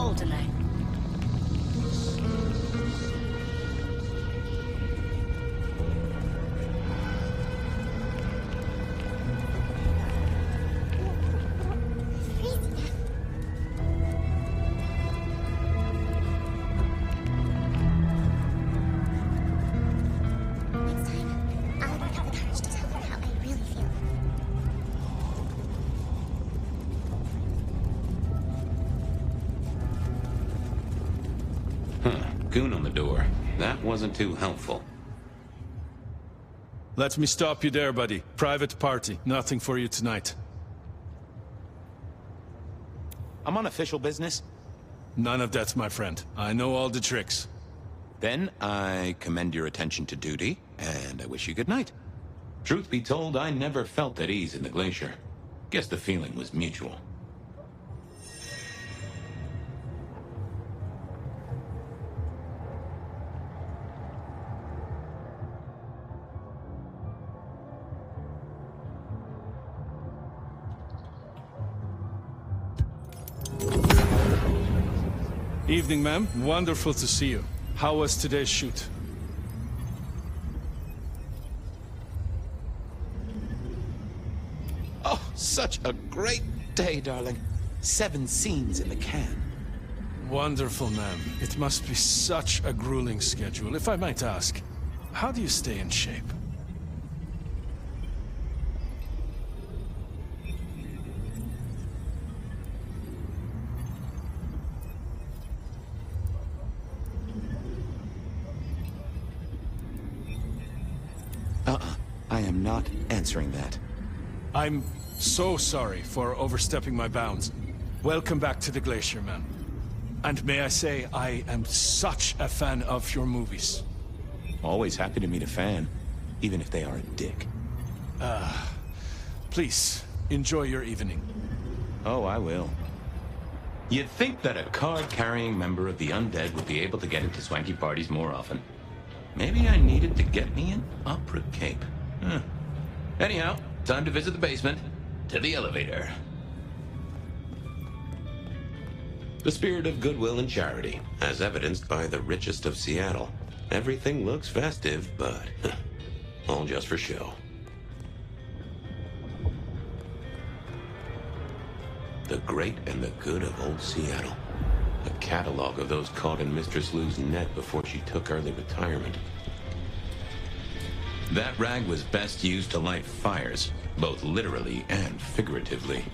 cold tonight. Goon on the door. That wasn't too helpful. Let me stop you there, buddy. Private party. Nothing for you tonight. I'm on official business. None of that, my friend. I know all the tricks. Then I commend your attention to duty, and I wish you good night. Truth be told, I never felt at ease in the glacier. Guess the feeling was mutual. Evening, ma'am. Wonderful to see you. How was today's shoot? Oh, such a great day, darling. 7 scenes in the can. Wonderful, ma'am. It must be such a grueling schedule. If I might ask, how do you stay in shape? I am not answering that. I'm so sorry for overstepping my bounds. Welcome back to the Glacier, man. And may I say, I am such a fan of your movies. Always happy to meet a fan, even if they are a dick. Please, enjoy your evening. Oh, I will. You'd think that a card-carrying member of the Undead would be able to get into swanky parties more often. Maybe I needed to get me an opera cape. Anyhow, time to visit the basement. To the elevator. The spirit of goodwill and charity, as evidenced by the richest of Seattle. Everything looks festive, but all just for show. The great and the good of old Seattle. A catalog of those caught in Mistress Lou's net before she took early retirement. That rag was best used to light fires, both literally and figuratively.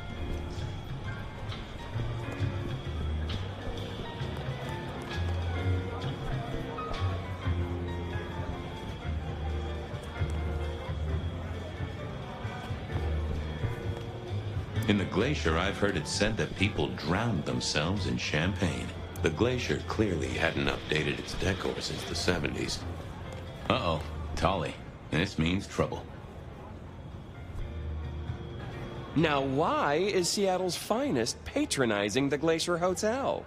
In the Glacier, I've heard it said that people drowned themselves in champagne. The Glacier clearly hadn't updated its decor since the 70s. Uh-oh, Tolly. This means trouble. Now why is Seattle's finest patronizing the Glacier Hotel?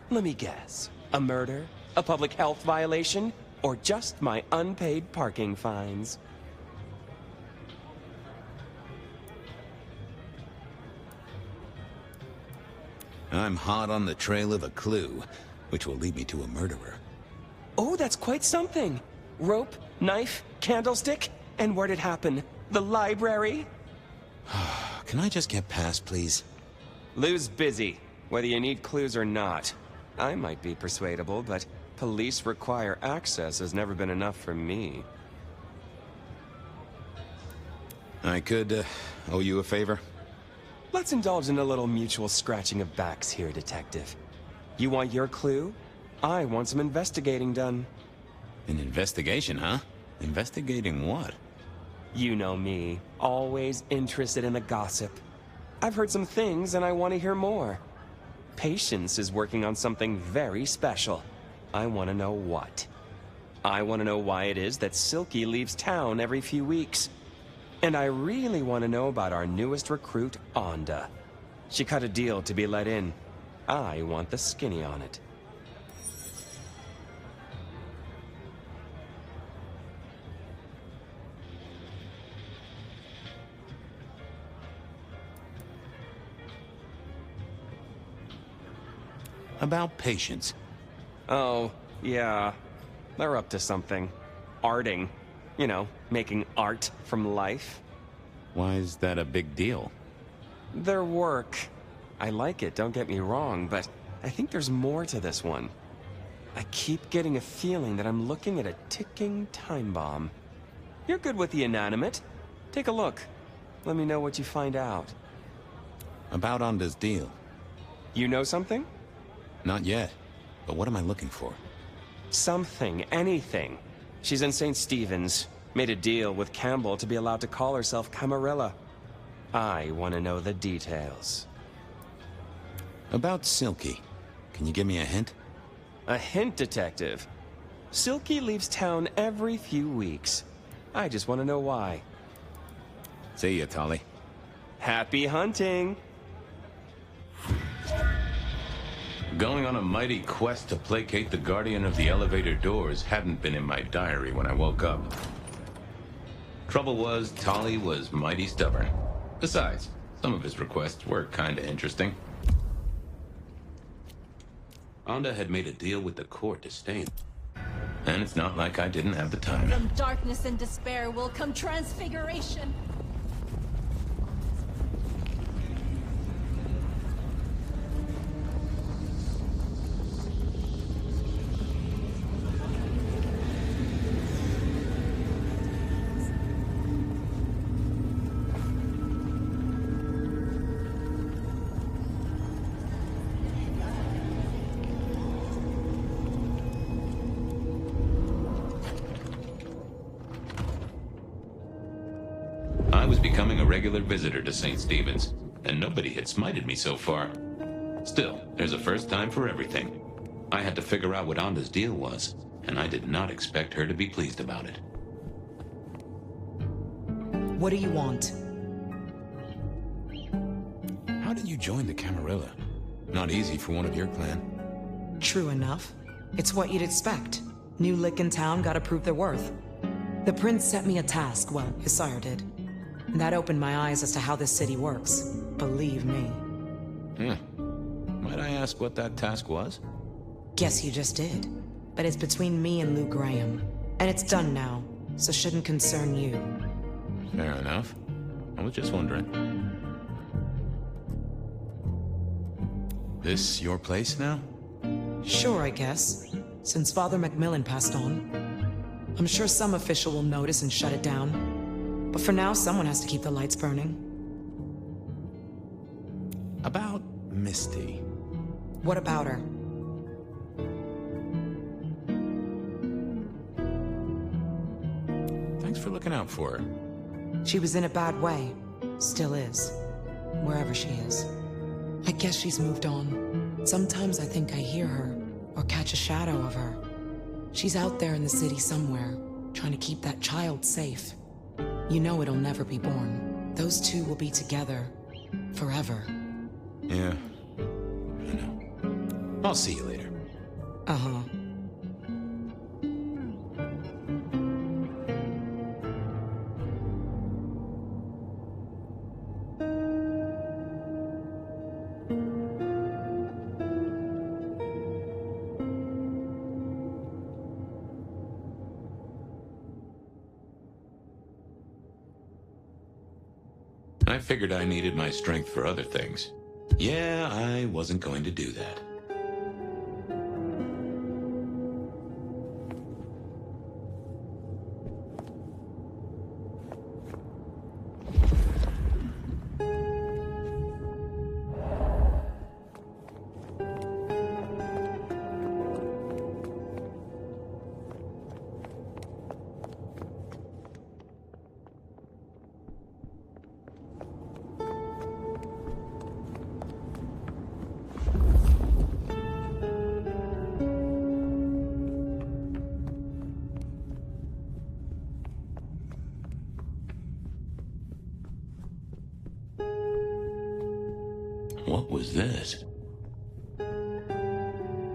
Let me guess. A murder? A public health violation? Or just my unpaid parking fines? I'm hot on the trail of a clue, which will lead me to a murderer. Oh, that's quite something. Rope, knife, candlestick, and where'd it happen? The library? Can I just get past, please? Lou's busy, whether you need clues or not. I might be persuadable, but police require access has never been enough for me. I could, owe you a favor? Let's indulge in a little mutual scratching of backs here, Detective. You want your clue? I want some investigating done. An investigation, huh? Investigating what? You know me, always interested in the gossip. I've heard some things and I want to hear more. Patience is working on something very special. I want to know what. I want to know why it is that Silky leaves town every few weeks. And I really want to know about our newest recruit, Onda. She cut a deal to be let in. I want the skinny on it. About patience. Oh, yeah. They're up to something. Arting. You know, making art from life. Why is that a big deal? Their work. I like it, don't get me wrong, but I think there's more to this one. I keep getting a feeling that I'm looking at a ticking time bomb. You're good with the inanimate. Take a look. Let me know what you find out. About Onda's deal. You know something? Not yet. But what am I looking for? Something, anything. She's in St. Stephen's. Made a deal with Campbell to be allowed to call herself Camarilla. I want to know the details. About Silky. Can you give me a hint? A hint, detective. Silky leaves town every few weeks. I just want to know why. See ya, Tolly. Happy hunting! Going on a mighty quest to placate the Guardian of the Elevator Doors hadn't been in my diary when I woke up. Trouble was, Tolly was mighty stubborn. Besides, some of his requests were kinda interesting. Onda had made a deal with the court to stay. And it's not like I didn't have the time. From darkness and despair will come transfiguration. I was becoming a regular visitor to St. Stephen's, and nobody had smited me so far. Still, there's a first time for everything. I had to figure out what Onda's deal was, and I did not expect her to be pleased about it. What do you want? How did you join the Camarilla? Not easy for one of your clan. True enough. It's what you'd expect. New lick in town, gotta prove their worth. The prince set me a task, well, his sire did. And that opened my eyes as to how this city works. Believe me. Might I ask what that task was? Guess you just did. But it's between me and Lou Graham. And it's done now, so shouldn't concern you. Fair enough. I was just wondering. This your place now? Sure, I guess. Since Father Macmillan passed on. I'm sure some official will notice and shut it down. But for now, someone has to keep the lights burning. About Misty. What about her? Thanks for looking out for her. She was in a bad way. Still is. Wherever she is. I guess she's moved on. Sometimes I think I hear her, or catch a shadow of her. She's out there in the city somewhere, trying to keep that child safe. You know it'll never be born. Those two will be together. Forever. Yeah. I know. I'll see you later. Uh-huh. I figured I needed my strength for other things. Yeah, I wasn't going to do that. What was this?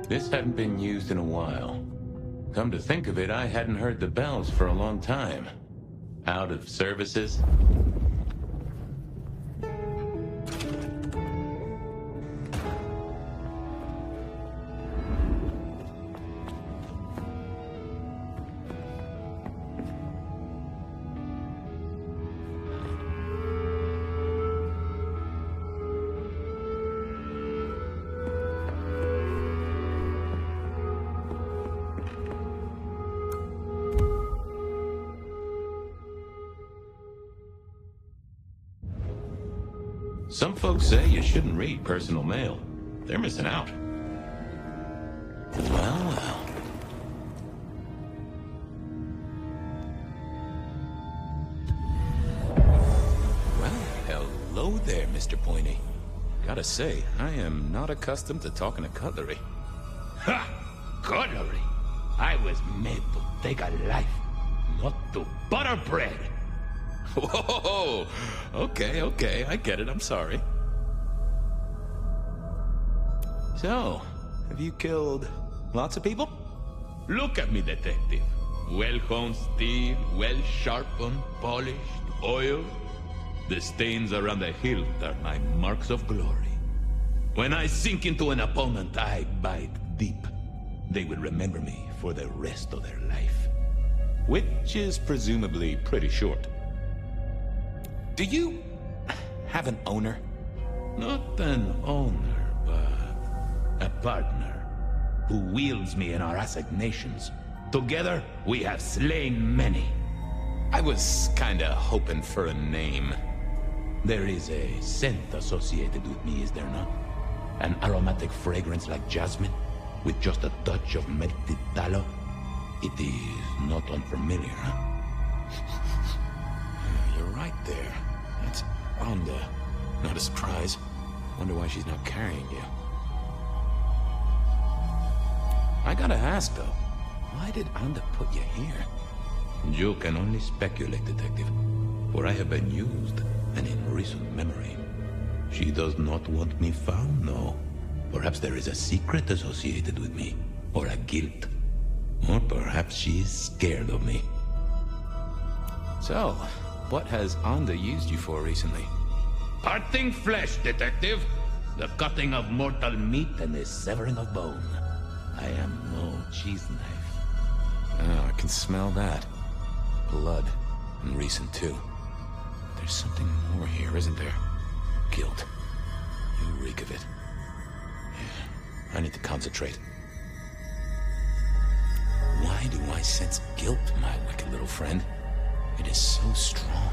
This hadn't been used in a while. Come to think of it, I hadn't heard the bells for a long time. Out of services? Some folks say you shouldn't read personal mail. They're missing out. Well, well. Well, hello there, Mr. Pointy. Gotta say, I am not accustomed to talking to cutlery. Ha! Cutlery? I was made to take a life, not to butter bread. Whoa! Okay, I get it, I'm sorry. So, have you killed lots of people? Look at me, detective. Well-honed steel, well-sharpened, polished, oiled. The stains around the hilt are my marks of glory. When I sink into an opponent, I bite deep. They will remember me for the rest of their life. Which is presumably pretty short. Do you have an owner? Not an owner, but a partner who wields me in our assignations. Together, we have slain many. I was kinda hoping for a name. There is a scent associated with me, is there not? An aromatic fragrance like jasmine, with just a touch of melted tallow. It is not unfamiliar, huh? You're right there. That's Onda. Not a surprise. Wonder why she's not carrying you. I gotta ask, though. Why did Onda put you here? You can only speculate, detective. For I have been used, and in recent memory. She does not want me found, no. Perhaps there is a secret associated with me. Or a guilt. Or perhaps she is scared of me. So, what has Onda used you for recently? Parting flesh, detective. The cutting of mortal meat and the severing of bone. I am no cheese knife. Oh, I can smell that. Blood. And recent, too. There's something more here, isn't there? Guilt. You reek of it. Yeah, I need to concentrate. Why do I sense guilt, my wicked little friend? It is so strong.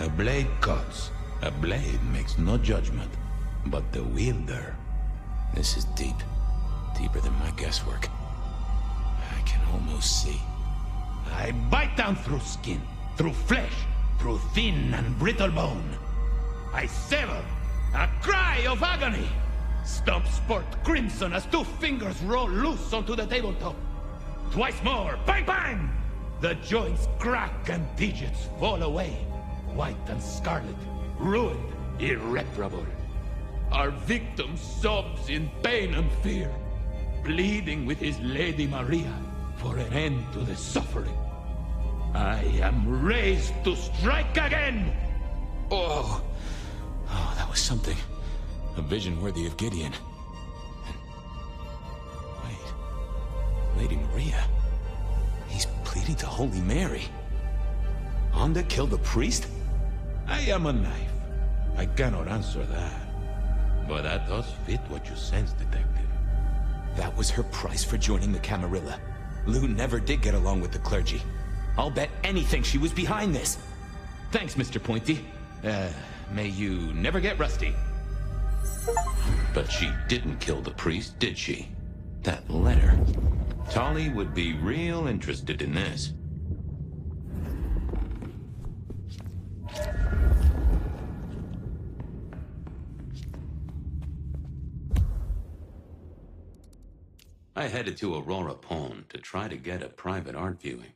A blade cuts. A blade makes no judgment. But the wielder... This is deep. Deeper than my guesswork. I can almost see. I bite down through skin, through flesh, through thin and brittle bone. I sever, a cry of agony. Stumps spurt crimson as 2 fingers roll loose onto the tabletop. Twice more, bang bang! The joints crack and digits fall away. White and scarlet, ruined, irreparable. Our victim sobs in pain and fear, pleading with his Lady Maria for an end to the suffering. I am raised to strike again! Oh, that was something. A vision worthy of Gideon. And... wait. Lady Maria. He's pleading to Holy Mary. Onda killed the priest? I am a knife. I cannot answer that. But that does fit what you sense, detective. That was her price for joining the Camarilla. Lou never did get along with the clergy. I'll bet anything she was behind this. Thanks, Mr. Pointy. May you never get rusty. But she didn't kill the priest, did she? That letter. Tali would be real interested in this. I headed to Aurora Pond to try to get a private art viewing.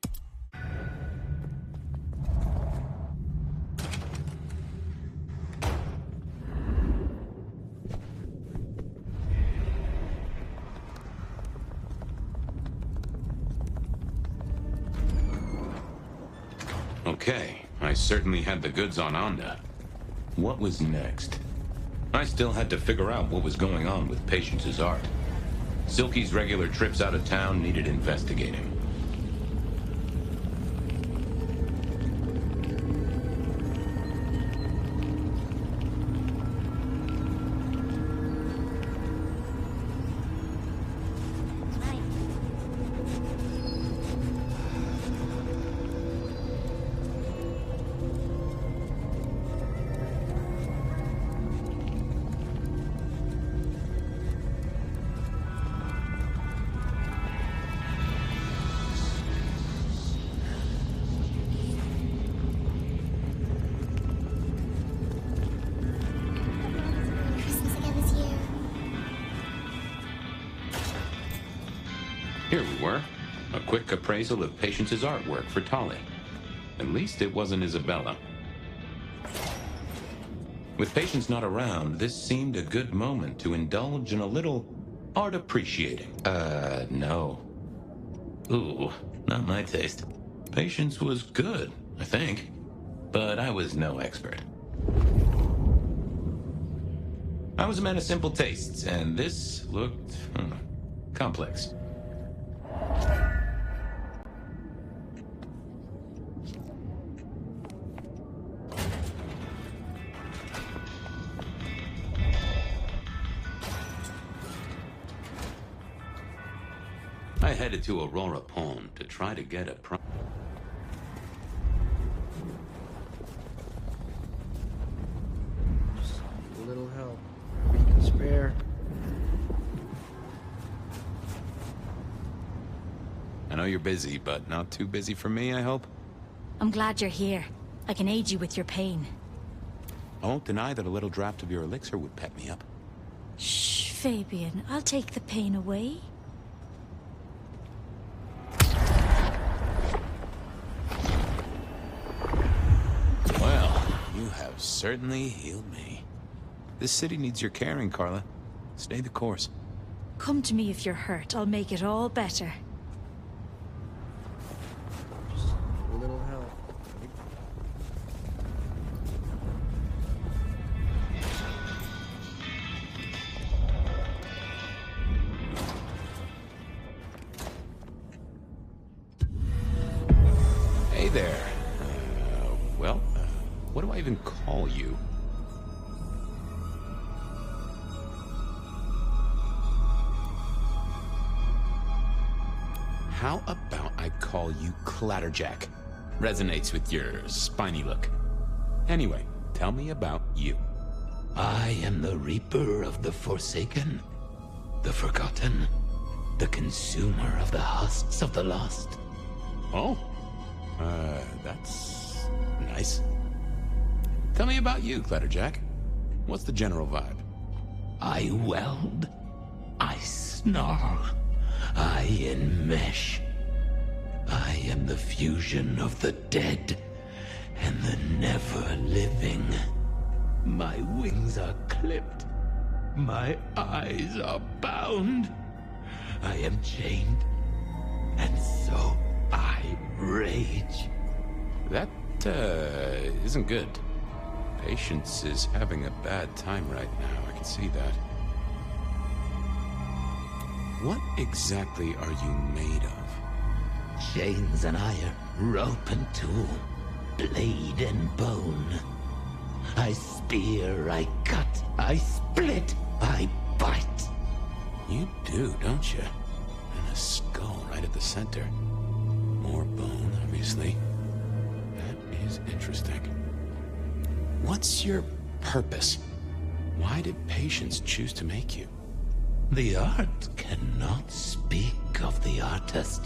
Okay, I certainly had the goods on Onda. What was next? I still had to figure out what was going on with Patience's art. Silky's regular trips out of town needed investigating. you were. A quick appraisal of Patience's artwork for Tolly. At least it wasn't Isabella. With Patience not around, this seemed a good moment to indulge in a little art appreciating. No. Ooh, not my taste. Patience was good, I think. But I was no expert. I was a man of simple tastes, and this looked complex. I headed to Aurora Pond to try to get a A little help. We can spare. I know you're busy, but not too busy for me, I hope? I'm glad you're here. I can aid you with your pain. I won't deny that a little draft of your elixir would pep me up. Shh, Fabian. I'll take the pain away. Well, you have certainly healed me. This city needs your caring, Carla. Stay the course. Come to me if you're hurt. I'll make it all better. A little help. Hey there. What do I even call you? How about I call you Clatterjack? Resonates with your spiny look. Anyway, tell me about you. I am the Reaper of the Forsaken, the Forgotten, the Consumer of the husks of the Lost. Oh? That's nice. Tell me about you, Clatterjack. What's the general vibe? I weld, I snarl, I enmesh. I am the fusion of the dead and the never-living. My wings are clipped, my eyes are bound. I am chained, and so I rage. That, isn't good. Patience is having a bad time right now, I can see that. What exactly are you made of? Chains and iron, rope and tool, blade and bone. I spear, I cut, I split, I bite. You do, don't you? And a skull right at the center. More bone, obviously. That is interesting. What's your purpose? Why did Patience choose to make you? The art cannot speak of the artist.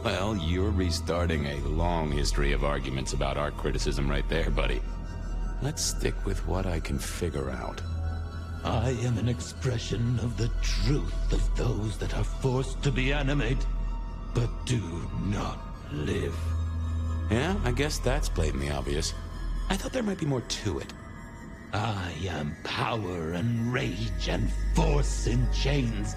Well, you're restarting a long history of arguments about art criticism right there, buddy. Let's stick with what I can figure out. I am an expression of the truth of those that are forced to be animate, but do not live. Yeah, I guess that's blatantly obvious. I thought there might be more to it. I am power and rage and force in chains,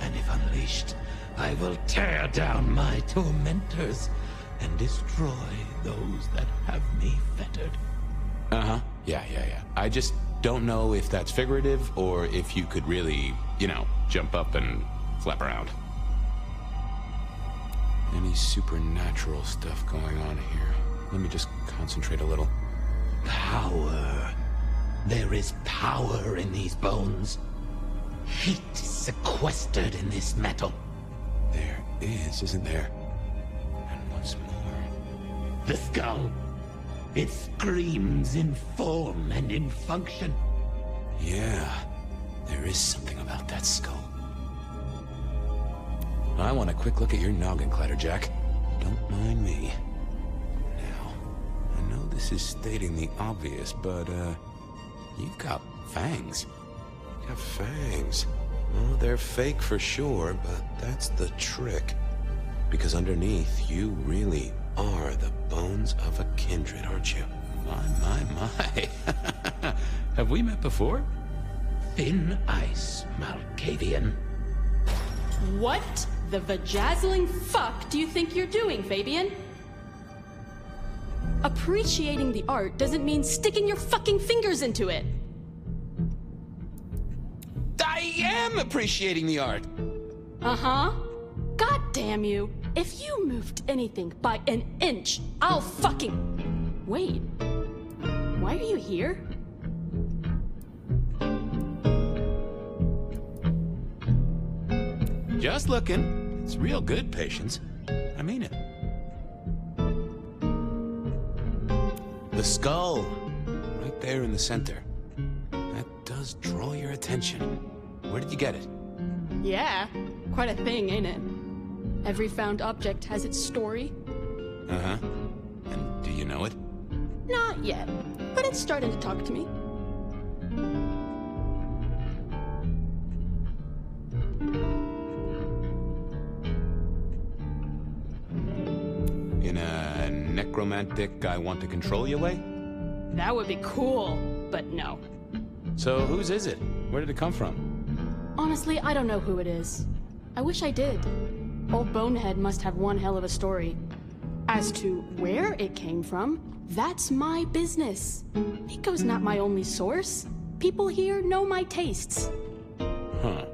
and if unleashed, I will tear down my tormentors and destroy those that have me fettered. Uh-huh. Yeah. I just don't know if that's figurative or if you could really, jump up and flap around. Any supernatural stuff going on here? Let me just concentrate a little. Power. There is power in these bones. Heat is sequestered in this metal. There is, isn't there? And what's more? The skull. It screams in form and in function. Yeah, there is something about that skull. I want a quick look at your noggin, Clatterjack. Don't mind me. Now, I know this is stating the obvious, but, you've got fangs. You have fangs. Well, they're fake for sure, but that's the trick. Because underneath, you really are the bones of a kindred, aren't you? My. Have we met before? Thin ice, Malkavian. What the vajazzling fuck do you think you're doing, Fabian? Appreciating the art doesn't mean sticking your fucking fingers into it. I am appreciating the art. Uh-huh. God damn you. If you moved anything by an inch, I'll fucking... Wait. Why are you here? Just looking. It's real good, Patience. I mean it. The skull. Right there in the center. That does draw your attention. Where did you get it? Yeah, quite a thing, ain't it? Every found object has its story. Uh-huh. And do you know it? Not yet, but it's starting to talk to me. In a necromantic, I want to control you way? That would be cool, but no. So whose is it? Where did it come from? Honestly, I don't know who it is. I wish I did. Old Bonehead must have one hell of a story. As to where it came from, that's my business. Nico's not my only source. People here know my tastes. Huh.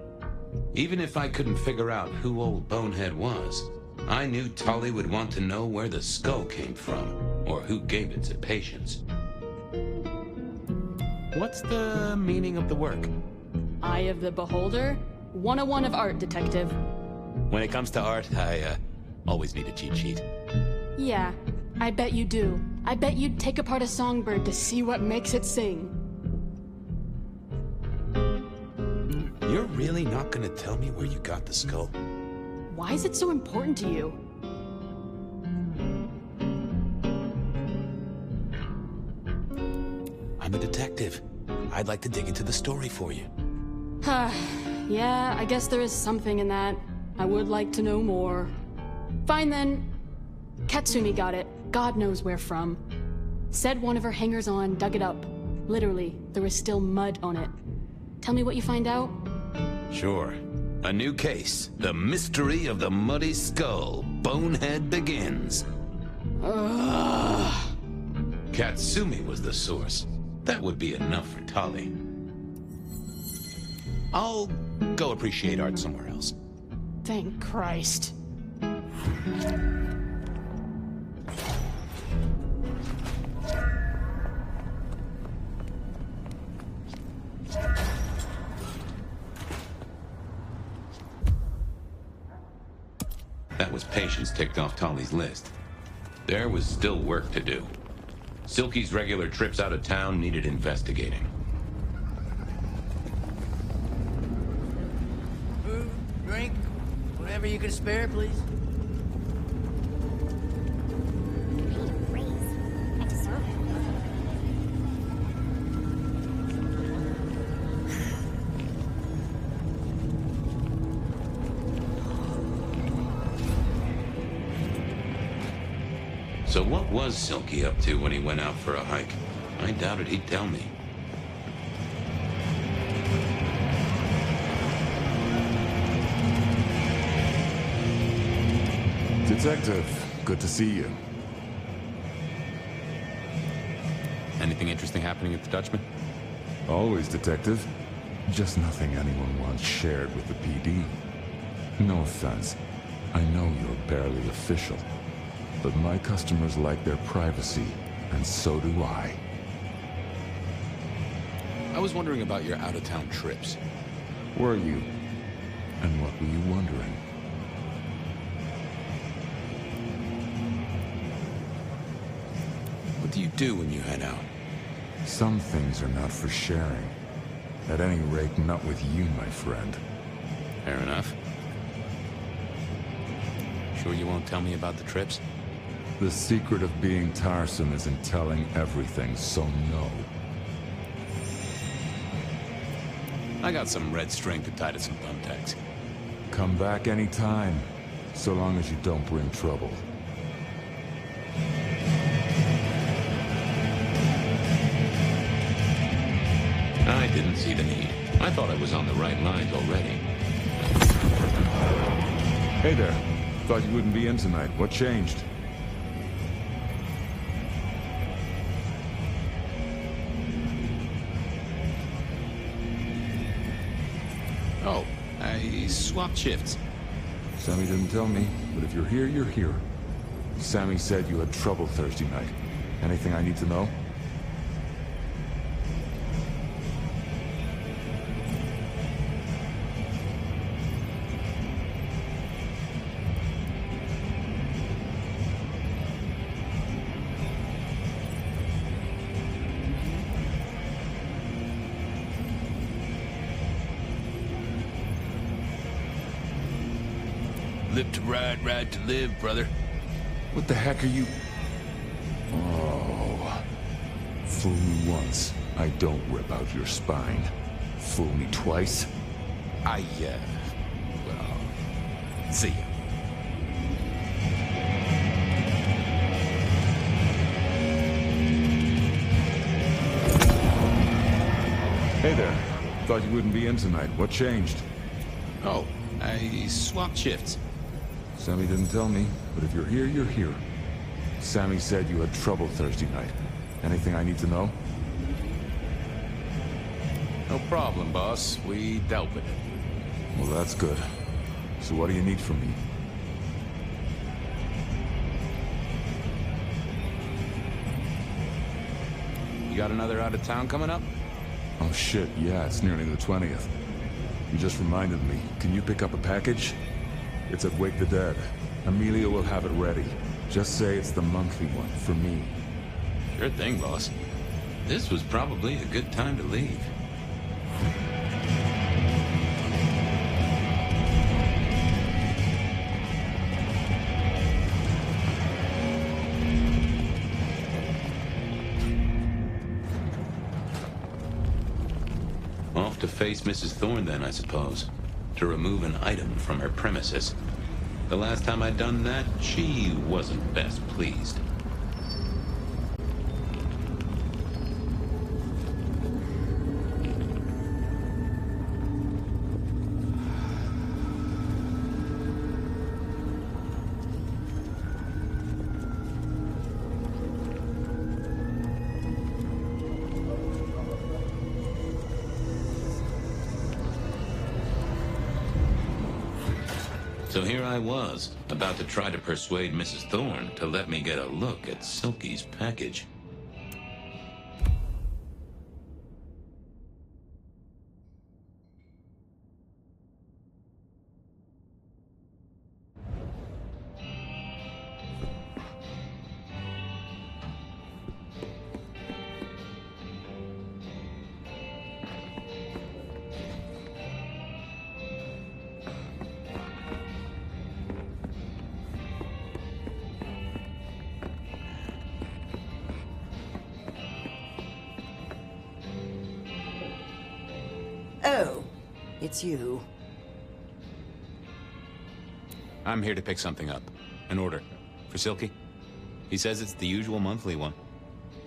Even if I couldn't figure out who old Bonehead was, I knew Tully would want to know where the skull came from, or who gave it to Patience. What's the meaning of the work? Eye of the Beholder? 101 of art, detective. When it comes to art, I always need a cheat sheet. Yeah, I bet you do. I bet you'd take apart a songbird to see what makes it sing. You're really not gonna tell me where you got the skull? Why is it so important to you? I'm a detective. I'd like to dig into the story for you. Yeah, I guess there is something in that. I would like to know more. Fine then. Katsumi got it. God knows where from. Said one of her hangers-on dug it up. Literally, there was still mud on it. Tell me what you find out. Sure. A new case. The mystery of the muddy skull. Bonehead begins. Katsumi was the source. That would be enough for Tully. I'll go appreciate art somewhere else. Thank Christ. That was Patience ticked off Tully's list. There was still work to do. Silky's regular trips out of town needed investigating. Food, drink, whatever you can spare, please. So what was Silky up to when he went out for a hike? I doubted he'd tell me. Detective, good to see you. Anything interesting happening at the Dutchman? Always, Detective. Just nothing anyone wants shared with the PD. No offense. I know you're barely official. But my customers like their privacy, and so do I. I was wondering about your out-of-town trips. Were you? And what were you wondering? What do you do when you head out? Some things are not for sharing. At any rate, not with you, my friend. Fair enough. Sure you won't tell me about the trips? The secret of being tiresome is in telling everything, so no. I got some red string to tie to some thumbtacks. Come back anytime, so long as you don't bring trouble. I didn't see the need. I thought I was on the right lines already. Hey there. Thought you wouldn't be in tonight. What changed? Oh, I swapped shifts. Sammy didn't tell me, but if you're here, you're here. Sammy said you had trouble Thursday night. Anything I need to know? Live to ride, ride to live, brother. What the heck are you... Oh... Fool me once, I don't rip out your spine. Fool me twice? Well... See ya. Hey there. Thought you wouldn't be in tonight. What changed? Oh, I swapped shifts. Sammy didn't tell me, but if you're here, you're here. Sammy said you had trouble Thursday night. Anything I need to know? No problem, boss. We dealt with it. Well, that's good. So what do you need from me? You got another out of town coming up? Oh shit, yeah, it's nearly the 20th. You just reminded me. Can you pick up a package? It's at Wake the Dead. Amelia will have it ready. Just say it's the monthly one, for me. Sure thing, boss. This was probably a good time to leave. Off to face Mrs. Thorne then, I suppose. To remove an item from her premises. The last time I'd done that, she wasn't best pleased. So here I was, about to try to persuade Mrs. Thorne to let me get a look at Silky's package. Oh, it's you. I'm here to pick something up. An order. For Silky. He says it's the usual monthly one.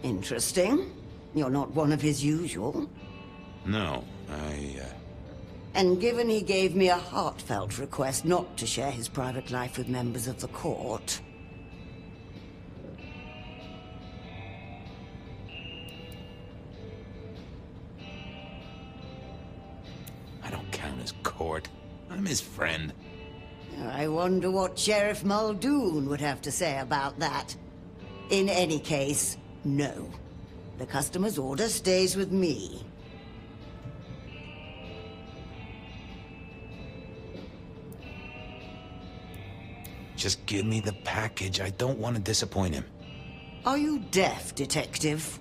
Interesting. You're not one of his usual. No, And given he gave me a heartfelt request not to share his private life with members of the court... I don't count as court. I'm his friend. I wonder what Sheriff Muldoon would have to say about that. In any case, no. The customer's order stays with me. Just give me the package. I don't want to disappoint him. Are you deaf, Detective?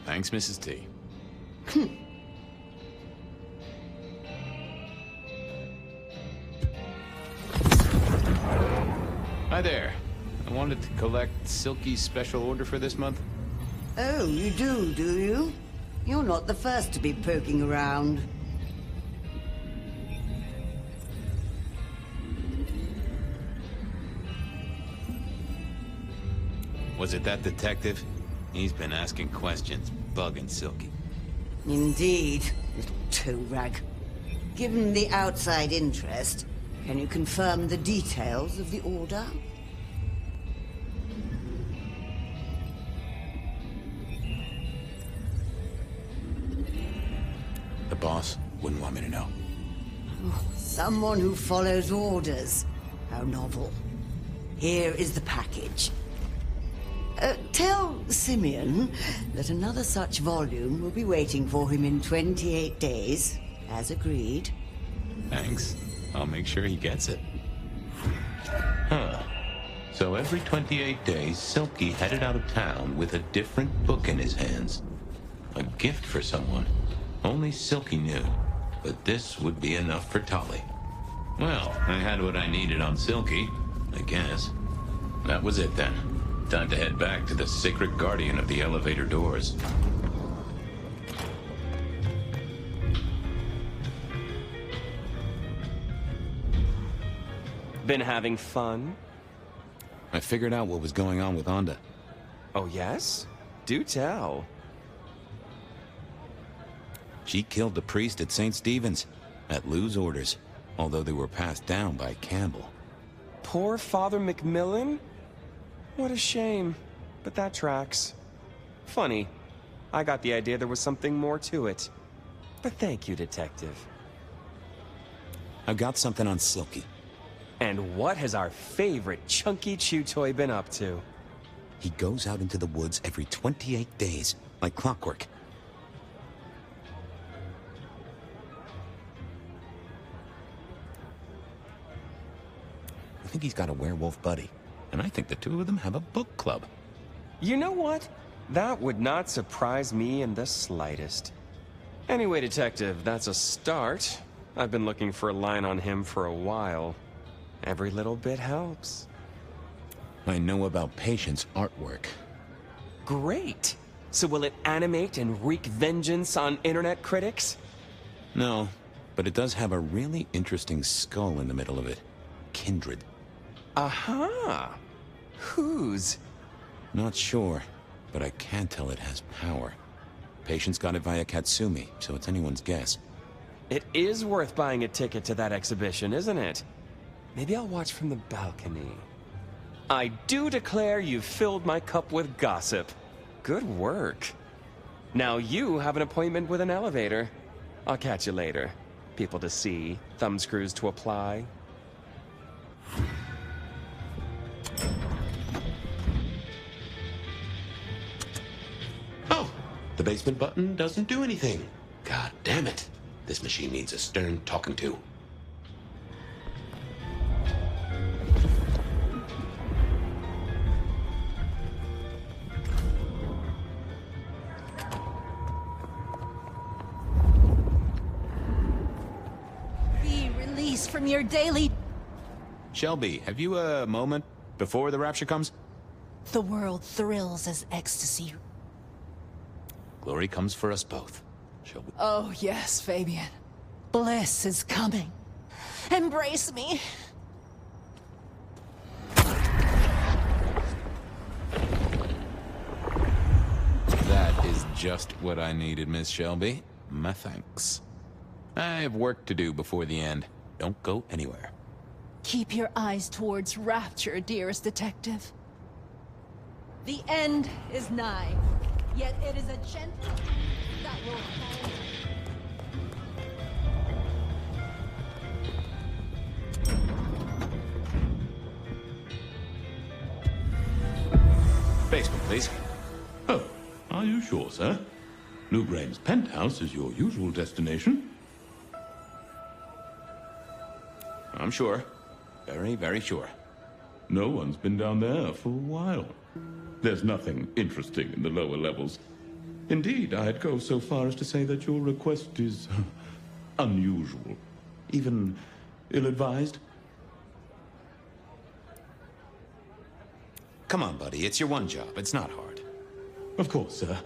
Thanks, Mrs. T. Hi there. I wanted to collect Silky's special order for this month. Oh, you do you? You're not the first to be poking around. Was it that detective? He's been asking questions, bugging Silky. Indeed, little toe rag. Given the outside interest, can you confirm the details of the order? The boss wouldn't want me to know. Oh, someone who follows orders. How novel. Here is the package. Tell Simeon that another such volume will be waiting for him in 28 days, as agreed. Thanks. I'll make sure he gets it. Huh. So every 28 days, Silky headed out of town with a different book in his hands. A gift for someone. Only Silky knew. But this would be enough for Tolly. Well, I had what I needed on Silky, I guess. That was it then. Time to head back to the sacred guardian of the elevator doors. Been having fun? I figured out what was going on with Onda. Oh, yes? Do tell. She killed the priest at St. Stephen's, at Lou's orders, although they were passed down by Campbell. Poor Father Macmillan? What a shame, but that tracks. Funny, I got the idea there was something more to it. But thank you, Detective. I've got something on Silky. And what has our favorite chunky chew toy been up to? He goes out into the woods every 28 days, like clockwork. I think he's got a werewolf buddy, and I think the two of them have a book club. You know what? That would not surprise me in the slightest. Anyway, Detective, that's a start. I've been looking for a line on him for a while. Every little bit helps. I know about Patient's artwork. Great! So will it animate and wreak vengeance on internet critics? No, but it does have a really interesting skull in the middle of it. Kindred. Aha! Whose? Not sure, but I can tell it has power. Patient's got it via Katsumi, so it's anyone's guess. It is worth buying a ticket to that exhibition, isn't it? Maybe I'll watch from the balcony. I do declare you've filled my cup with gossip. Good work. Now you have an appointment with an elevator. I'll catch you later. People to see, thumbscrews to apply. Oh! The basement button doesn't do anything. God damn it. This machine needs a stern talking to. Be released from your daily... Shelby, have you a moment before the rapture comes? The world thrills as ecstasy. Glory comes for us both. Shelby. Oh, yes, Fabian. Bliss is coming. Embrace me. That is just what I needed, Miss Shelby. My thanks. I have work to do before the end. Don't go anywhere. Keep your eyes towards rapture, dearest detective. The end is nigh, yet it is a gentle that will fall. Basement, please. Oh, are you sure, sir? New Graham's penthouse is your usual destination. I'm sure. Very, very sure. No one's been down there for a while. There's nothing interesting in the lower levels. Indeed, I'd go so far as to say that your request is unusual. Even ill-advised. Come on, buddy. It's your one job. It's not hard. Of course, sir.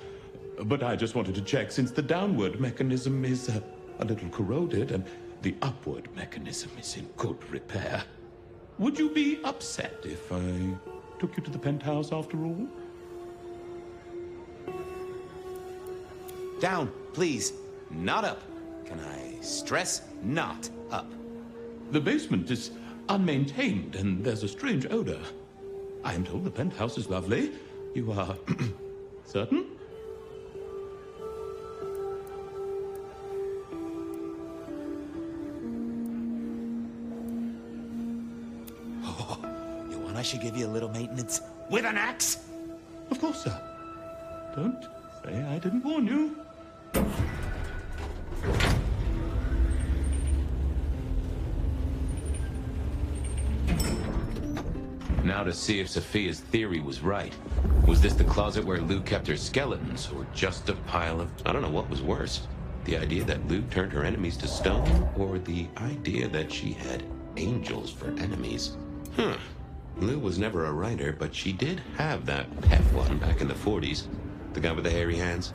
But I just wanted to check since the downward mechanism is a little corroded and the upward mechanism is in good repair. Would you be upset if I took you to the penthouse after all? Down, please. Not up. Can I stress not up? The basement is unmaintained and there's a strange odor. I am told the penthouse is lovely. You are certain? Oh, you want I should give you a little maintenance with an axe? Of course, sir. Don't say I didn't warn you. Now to see if Sophia's theory was right. Was this the closet where Lou kept her skeletons, or just a pile of... I don't know what was worse. The idea that Lou turned her enemies to stone, or the idea that she had angels for enemies? Lou was never a writer, but she did have that pet one back in the 40s. The guy with the hairy hands.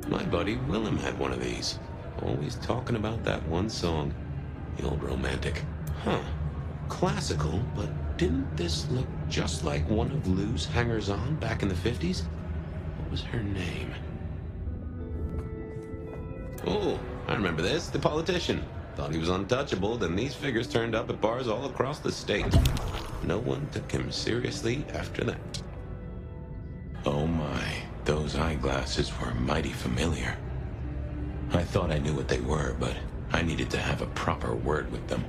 My buddy Willem had one of these. Always talking about that one song. The old romantic. Classical, but didn't this look just like one of Lou's hangers-on back in the 50s? What was her name? Oh, I remember this. The politician. Thought he was untouchable, then these figures turned up at bars all across the state. No one took him seriously after that. Oh my, those eyeglasses were mighty familiar. I thought I knew what they were, but I needed to have a proper word with them.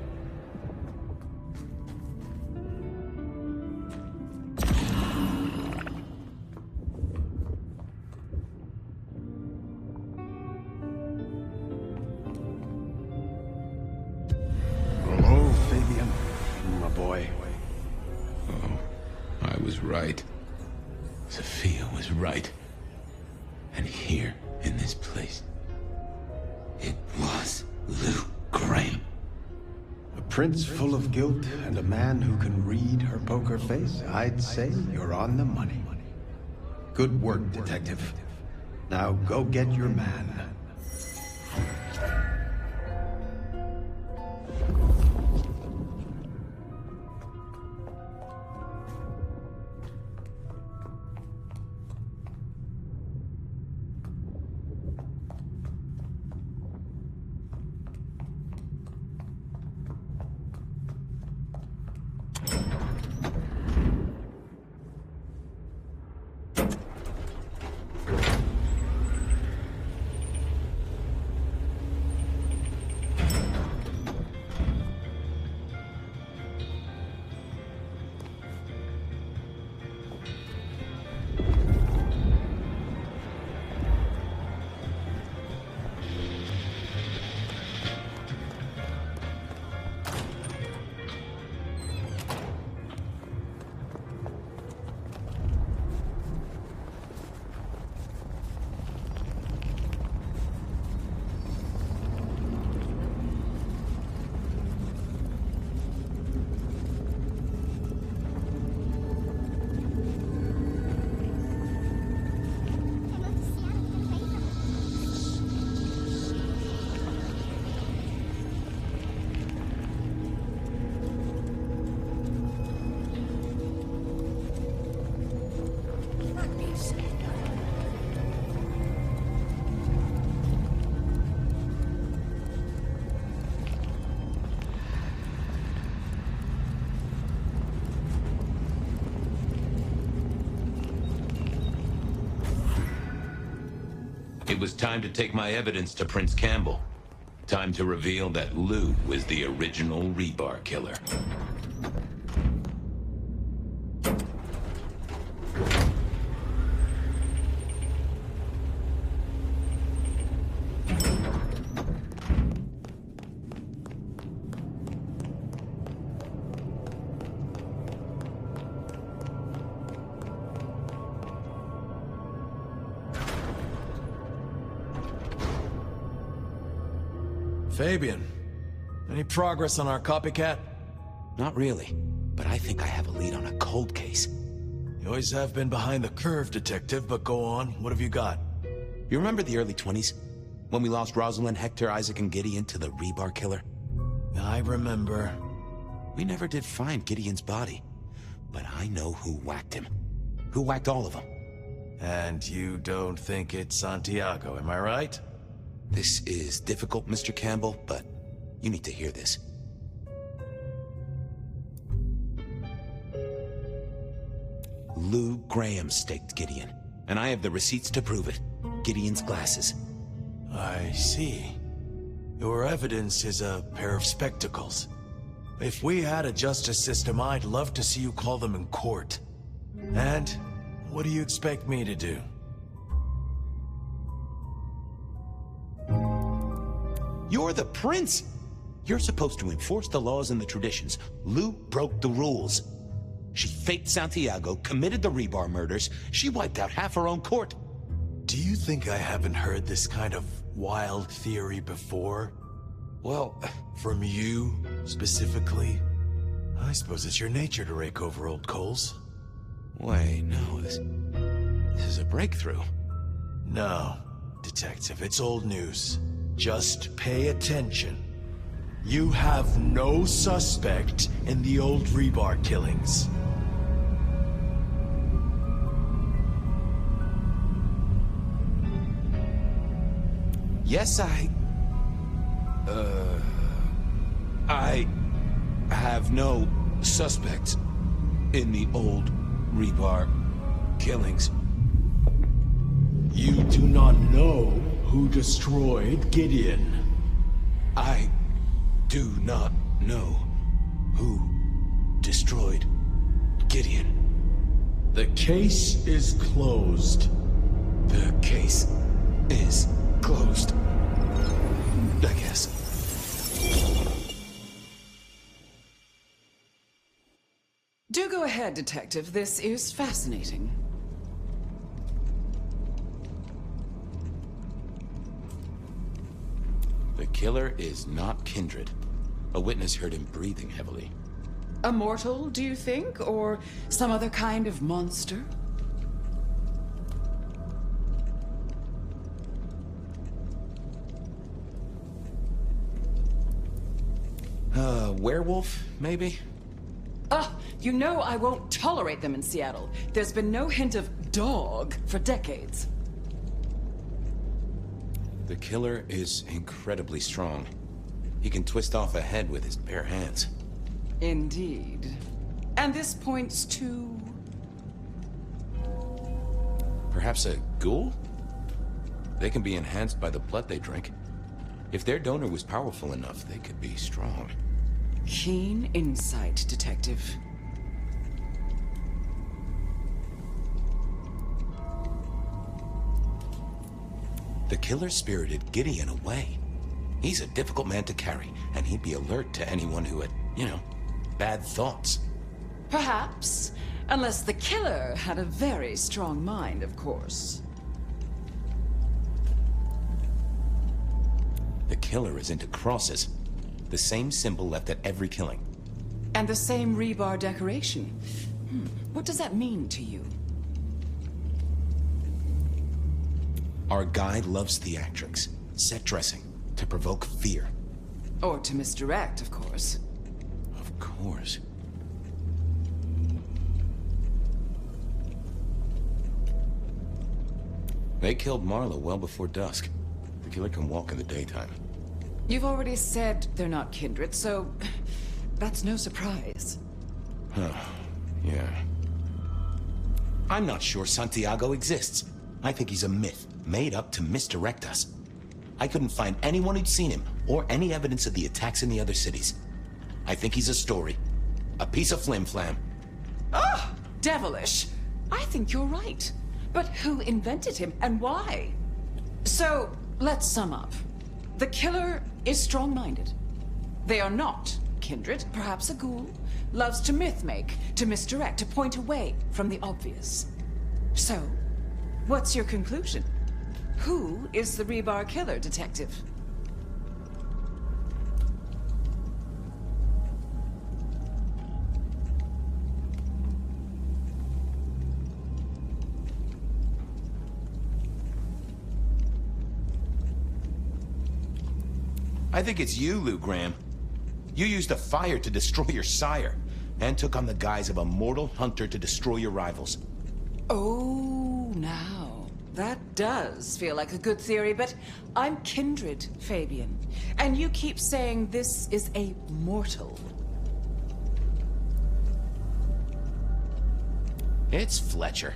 Hello, Fabian, my boy. Oh, I was right. Sophia was right. And here, in this place, it was Lou Graham. A prince full of guilt and a man who can read her poker face. I'd say you're on the money. Good work, detective. Now go get your man. It was time to take my evidence to Prince Campbell. Time to reveal that Lou was the original rebar killer. Fabian, any progress on our copycat? Not really, but I think I have a lead on a cold case. You always have been behind the curve, Detective, but go on. What have you got? You remember the early 20s? When we lost Rosalind, Hector, Isaac, and Gideon to the rebar killer? I remember. We never did find Gideon's body. But I know who whacked him. Who whacked all of them. And you don't think it's Santiago, am I right? This is difficult, Mr. Campbell, but you need to hear this. Lou Graham staked Gideon, and I have the receipts to prove it. Gideon's glasses. I see. Your evidence is a pair of spectacles. If we had a justice system, I'd love to see you call them in court. And what do you expect me to do? You're the prince! You're supposed to enforce the laws and the traditions. Lou broke the rules. She faked Santiago, committed the rebar murders. She wiped out half her own court. Do you think I haven't heard this kind of wild theory before? Well, from you, specifically? I suppose it's your nature to rake over old coals. Wait, no, this is a breakthrough. No, Detective, it's old news. Just pay attention. You have no suspect in the old rebar killings. Yes, I have no suspects in the old rebar killings. You do not know who destroyed Gideon. I do not know who destroyed Gideon. The case is closed. The case is closed. I guess. Do go ahead, Detective. This is fascinating. The killer is not Kindred. A witness heard him breathing heavily. A mortal, do you think? Or some other kind of monster? Werewolf, maybe? You know I won't tolerate them in Seattle. There's been no hint of dog for decades. The killer is incredibly strong. He can twist off a head with his bare hands. Indeed. And this points to... Perhaps a ghoul? They can be enhanced by the blood they drink. If their donor was powerful enough, they could be strong. Keen insight, Detective. The killer spirited Gideon away. He's a difficult man to carry, and he'd be alert to anyone who had, bad thoughts. Perhaps. Unless the killer had a very strong mind, of course. The killer is into crosses. The same symbol left at every killing. And the same rebar decoration. What does that mean to you? Our guy loves theatrics, set dressing, to provoke fear. Or to misdirect, of course. Of course. They killed Marla well before dusk. The killer can walk in the daytime. You've already said they're not kindred, so that's no surprise. Yeah. I'm not sure Santiago exists. I think he's a myth, made up to misdirect us. I couldn't find anyone who'd seen him, or any evidence of the attacks in the other cities. I think he's a story. A piece of flim-flam. Oh, devilish. I think you're right. But who invented him, and why? So, let's sum up. The killer is strong-minded. They are not kindred, perhaps a ghoul. Loves to myth-make, to misdirect, to point away from the obvious. So, what's your conclusion? Who is the rebar killer, Detective? I think it's you, Lou Graham. You used the fire to destroy your sire, and took on the guise of a mortal hunter to destroy your rivals. Oh, now. That does feel like a good theory, but I'm kindred, Fabian. And you keep saying this is a mortal. It's Fletcher.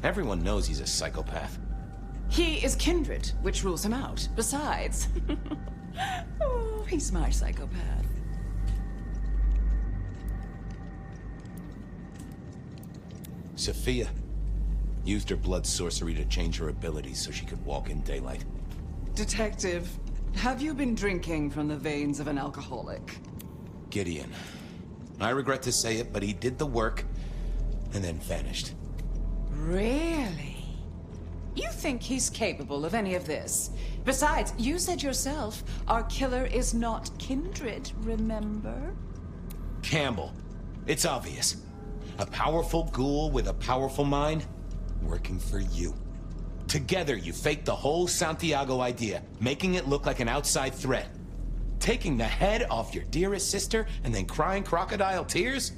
Everyone knows he's a psychopath. He is kindred, which rules him out. Besides, oh, he's my psychopath. Sophia used her blood sorcery to change her abilities so she could walk in daylight. Detective, have you been drinking from the veins of an alcoholic? Gideon. I regret to say it, but he did the work and then vanished. Really? You think he's capable of any of this? Besides, you said yourself, our killer is not kindred, remember? Campbell. It's obvious. A powerful ghoul with a powerful mind, working for you. Together, you faked the whole Santiago idea, making it look like an outside threat. Taking the head off your dearest sister and then crying crocodile tears?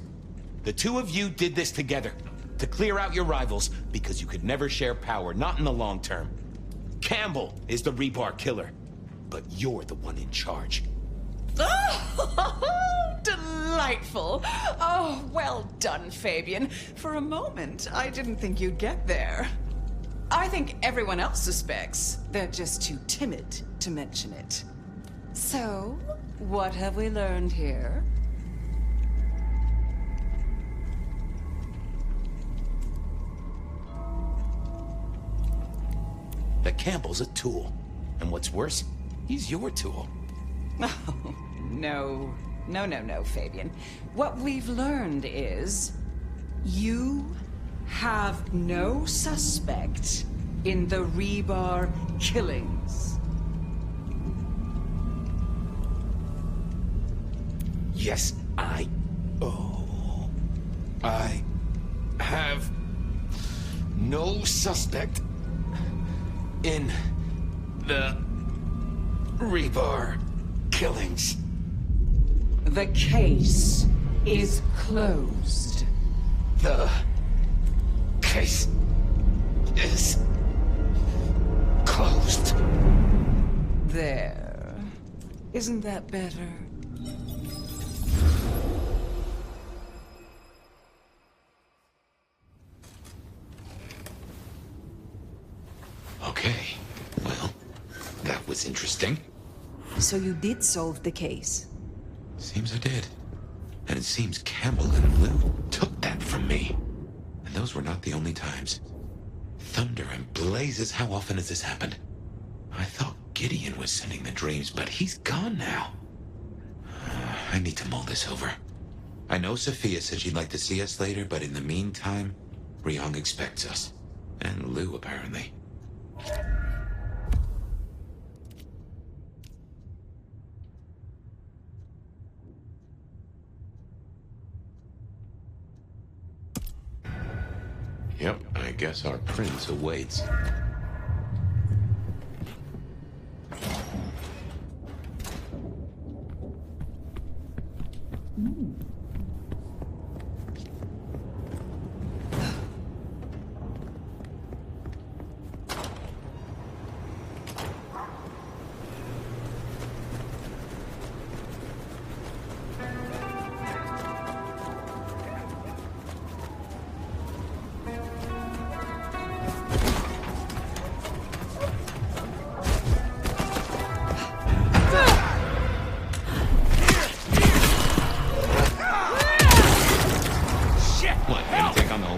The two of you did this together, to clear out your rivals, because you could never share power, not in the long term. Campbell is the rebar killer, but you're the one in charge. Oh, delightful. Oh, well done, Fabian. For a moment, I didn't think you'd get there. I think everyone else suspects. They're just too timid to mention it. So, what have we learned here? That Campbell's a tool. And what's worse, he's your tool. Oh, no. No, Fabian. What we've learned is you have no suspect in the rebar killings. Yes, I have no suspect in the rebar killings. The case is closed. The case is closed. There. Isn't that better? Okay. Well, that was interesting. So you did solve the case? Seems I did. And it seems Campbell and Lou took that from me. And those were not the only times. Thunder and blazes, how often has this happened? I thought Gideon was sending the dreams, but he's gone now. I need to mull this over. I know Sophia said she'd like to see us later, but in the meantime, Ryong expects us. And Lou, apparently. Yep, I guess our prince awaits.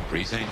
Precinct?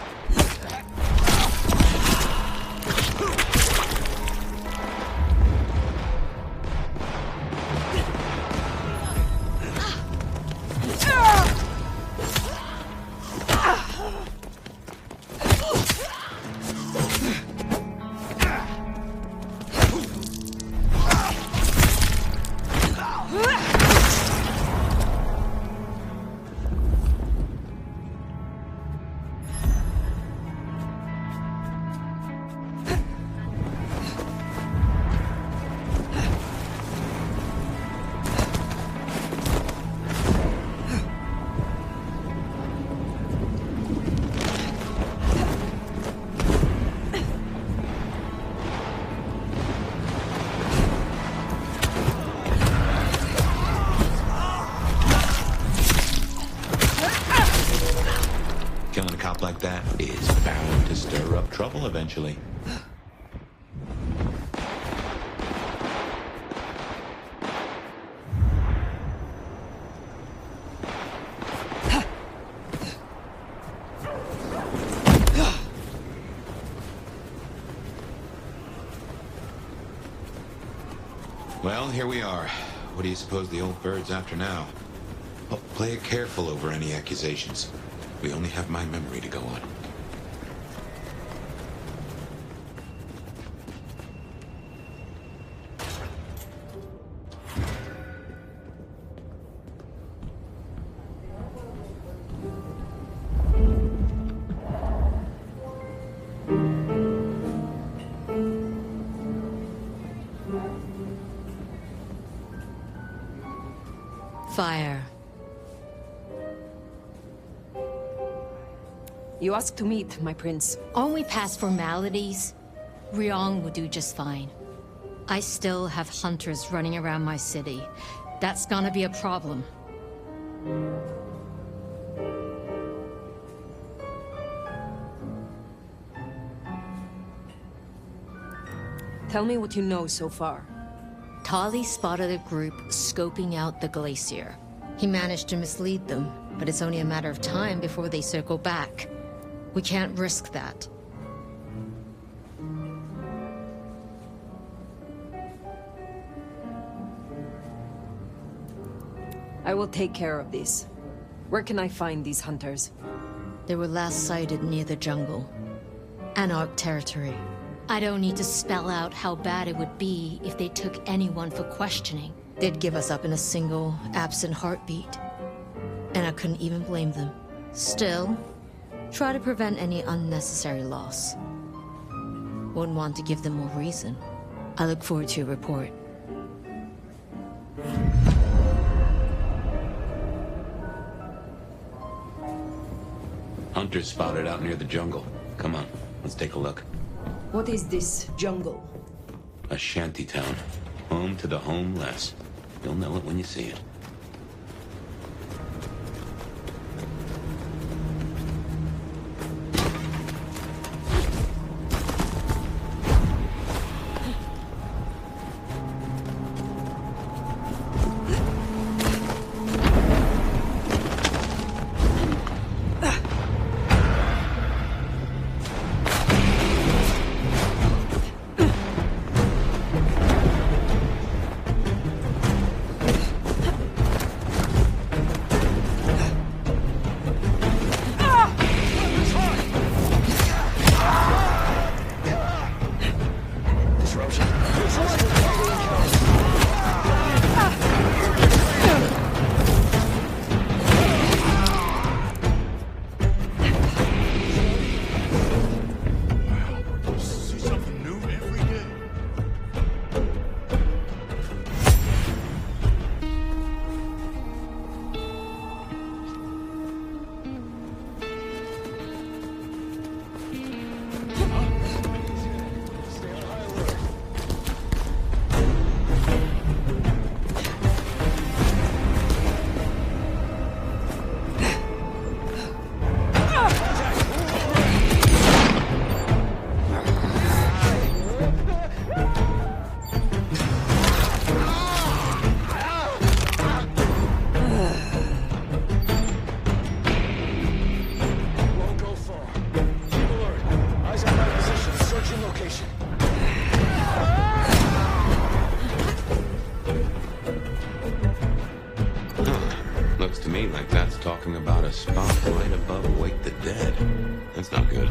that is bound to stir up trouble eventually. Well, here we are. What do you suppose the old bird's after now? Oh, play it careful over any accusations. We only have my memory to go on. Fire. You asked to meet, my prince. Only past formalities. Ryong will do just fine. I still have hunters running around my city. That's gonna be a problem. Tell me what you know so far. Tali spotted a group scoping out the glacier. He managed to mislead them, but it's only a matter of time before they circle back. We can't risk that. I will take care of this. Where can I find these hunters? They were last sighted near the jungle. Anarch territory. I don't need to spell out how bad it would be if they took anyone for questioning. They'd give us up in a single, absent heartbeat. And I couldn't even blame them. Still, try to prevent any unnecessary loss. Wouldn't want to give them more reason. I look forward to your report. Hunters spotted out near the jungle. Come on, let's take a look. What is this jungle? A shantytown. Home to the homeless. You'll know it when you see it. Talking about a spot right above Wake the Dead. That's not good.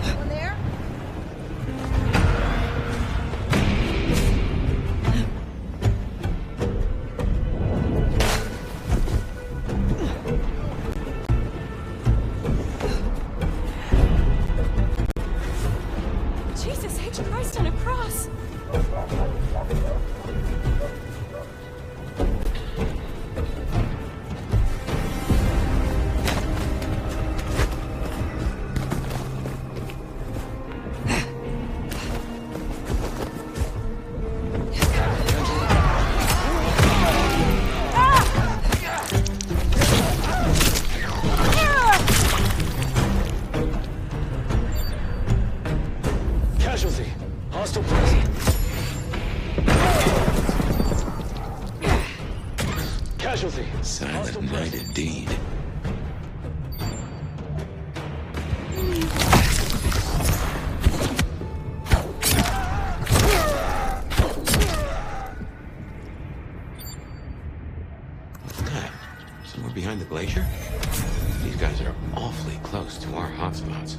Anyone there? Jesus H. Christ on a cross! silent night indeed. What's that? Somewhere behind the glacier? These guys are awfully close to our hotspots.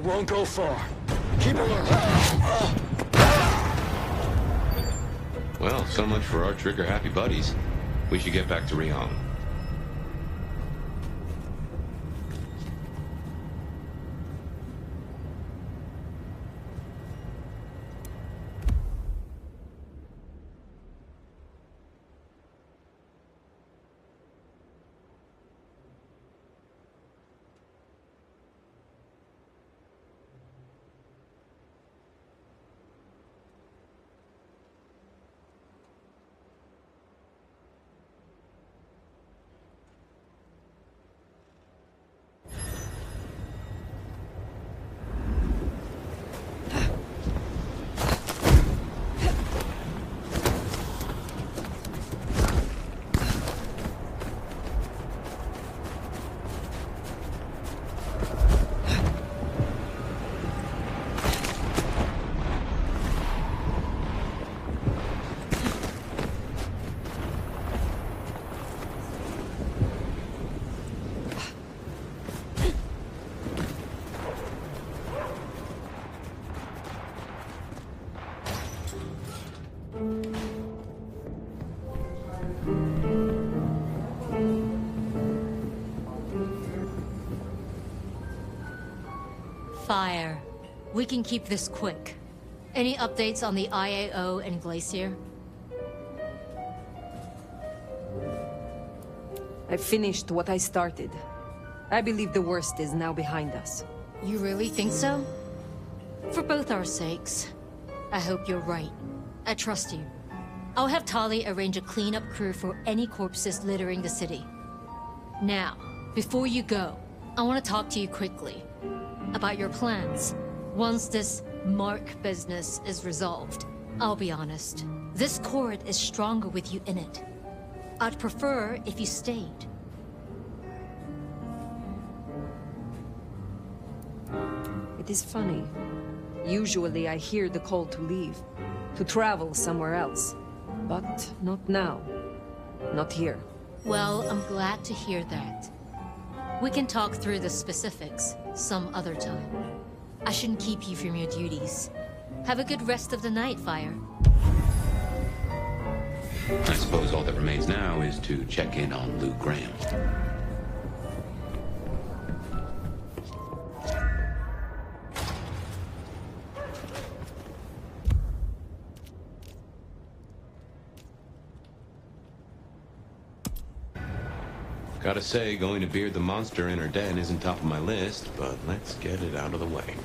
Won't go far. Keep alert. Well, so much for our trigger-happy buddies. We should get back to Rion. Fire. We can keep this quick. Any updates on the IAO and Glacier? I finished what I started. I believe the worst is now behind us. You really think so? For both our sakes, I hope you're right. I trust you. I'll have Tali arrange a cleanup crew for any corpses littering the city. Now, before you go, I want to talk to you quickly about your plans. Once this Mark business is resolved, I'll be honest, this court is stronger with you in it. I'd prefer if you stayed. It is funny. Usually I hear the call to leave, to travel somewhere else. But not now. Not here. Well, I'm glad to hear that. We can talk through the specifics some other time. I shouldn't keep you from your duties. Have a good rest of the night, Fire. I suppose all that remains now is to check in on Lou Graham. Gotta say, going to beard the monster in her den isn't top of my list, but let's get it out of the way.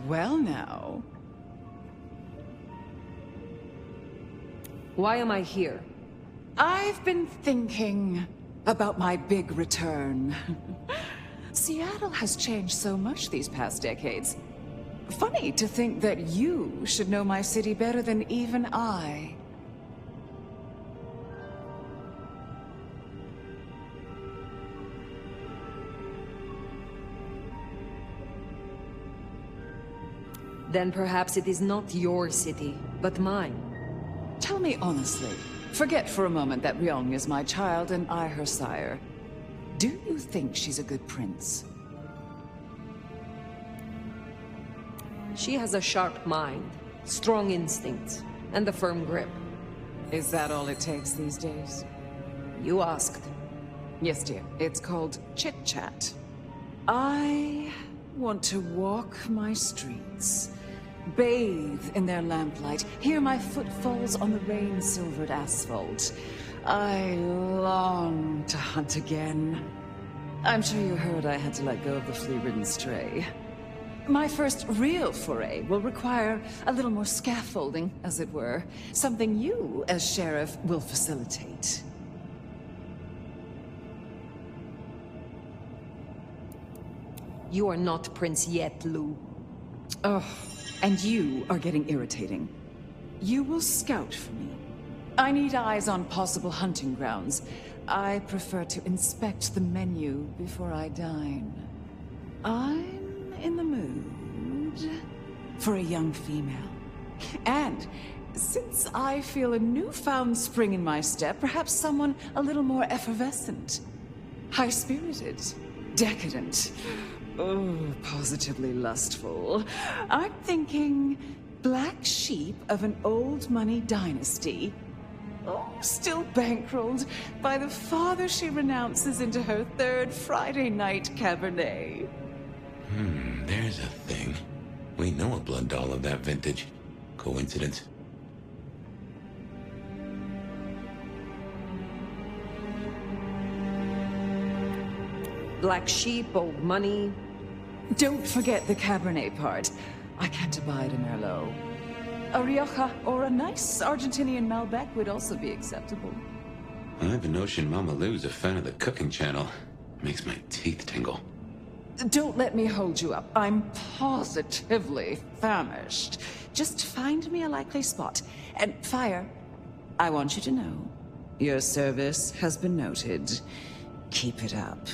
Well now. Why am I here? I've been thinking about my big return. Seattle has changed so much these past decades. Funny to think that you should know my city better than even I. Then perhaps it is not your city, but mine. Tell me honestly, forget for a moment that Ryong is my child and I her sire. Do you think she's a good prince? She has a sharp mind, strong instincts, and a firm grip. Is that all it takes these days? You asked. Yes, dear. It's called chit-chat. I want to walk my streets, bathe in their lamplight, hear my footfalls on the rain-silvered asphalt. I long to hunt again. I'm sure you heard I had to let go of the flea-ridden stray. My first real foray will require a little more scaffolding, as it were. Something you, as sheriff, will facilitate. You are not Prince yet, Lou. Oh, and you are getting irritating. You will scout for me. I need eyes on possible hunting grounds. I prefer to inspect the menu before I dine. I'm in the mood for a young female. And since I feel a newfound spring in my step, perhaps someone a little more effervescent, high-spirited, decadent. Oh, positively lustful. I'm thinking black sheep of an old money dynasty. Oh, still bankrolled by the father she renounces into her third Friday night Cabernet. There's a thing. We know a blood doll of that vintage. Coincidence? Black sheep, old money. Don't forget the Cabernet part. I can't abide a Merlot. A Rioja or a nice Argentinian Malbec would also be acceptable. I have a notion Mama Lou's a fan of the cooking channel. Makes my teeth tingle. Don't let me hold you up. I'm positively famished. Just find me a likely spot. And Fire, I want you to know, your service has been noted. Keep it up.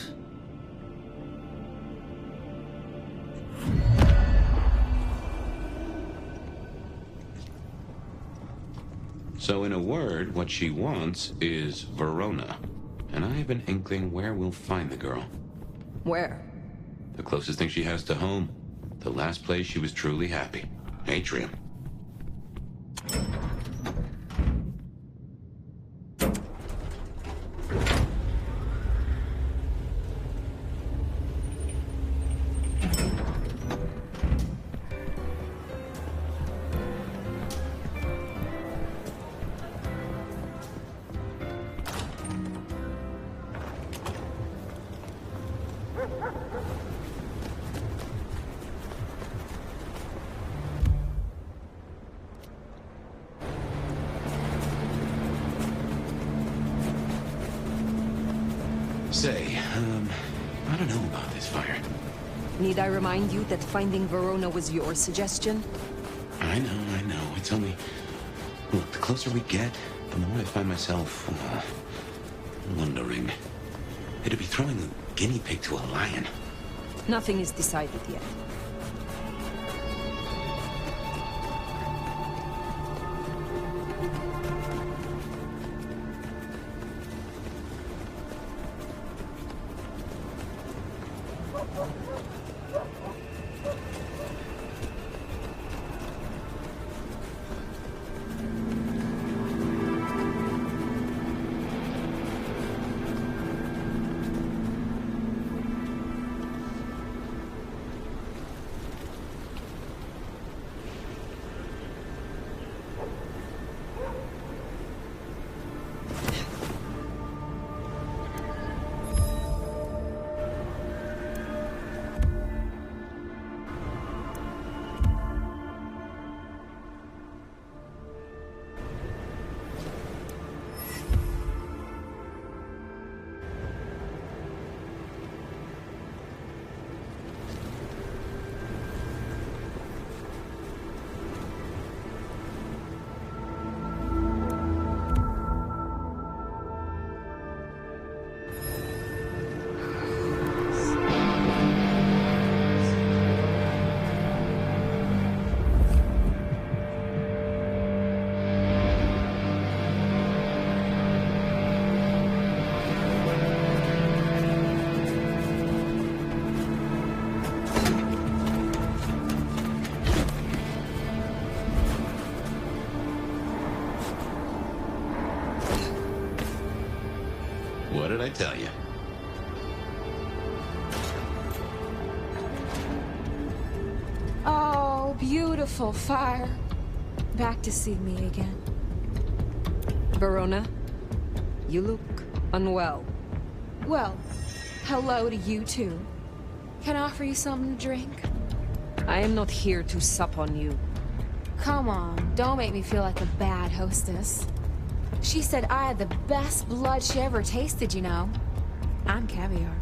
So in a word, what she wants is Verona. And I have an inkling where we'll find the girl. Where? The closest thing she has to home. The last place she was truly happy. Atrium. Say, I don't know about this fire. Need I remind you that finding Verona was your suggestion? I know. It's only... Look, the closer we get, the more I find myself... wondering. It'd be throwing a guinea pig to a lion. Nothing is decided yet. What did I tell you? Oh, beautiful fire. Back to see me again. Verona, you look unwell. Well, hello to you too. Can I offer you something to drink? I am not here to sup on you. Come on, don't make me feel like a bad hostess. She said I had the best blood she ever tasted, you know. I'm caviar.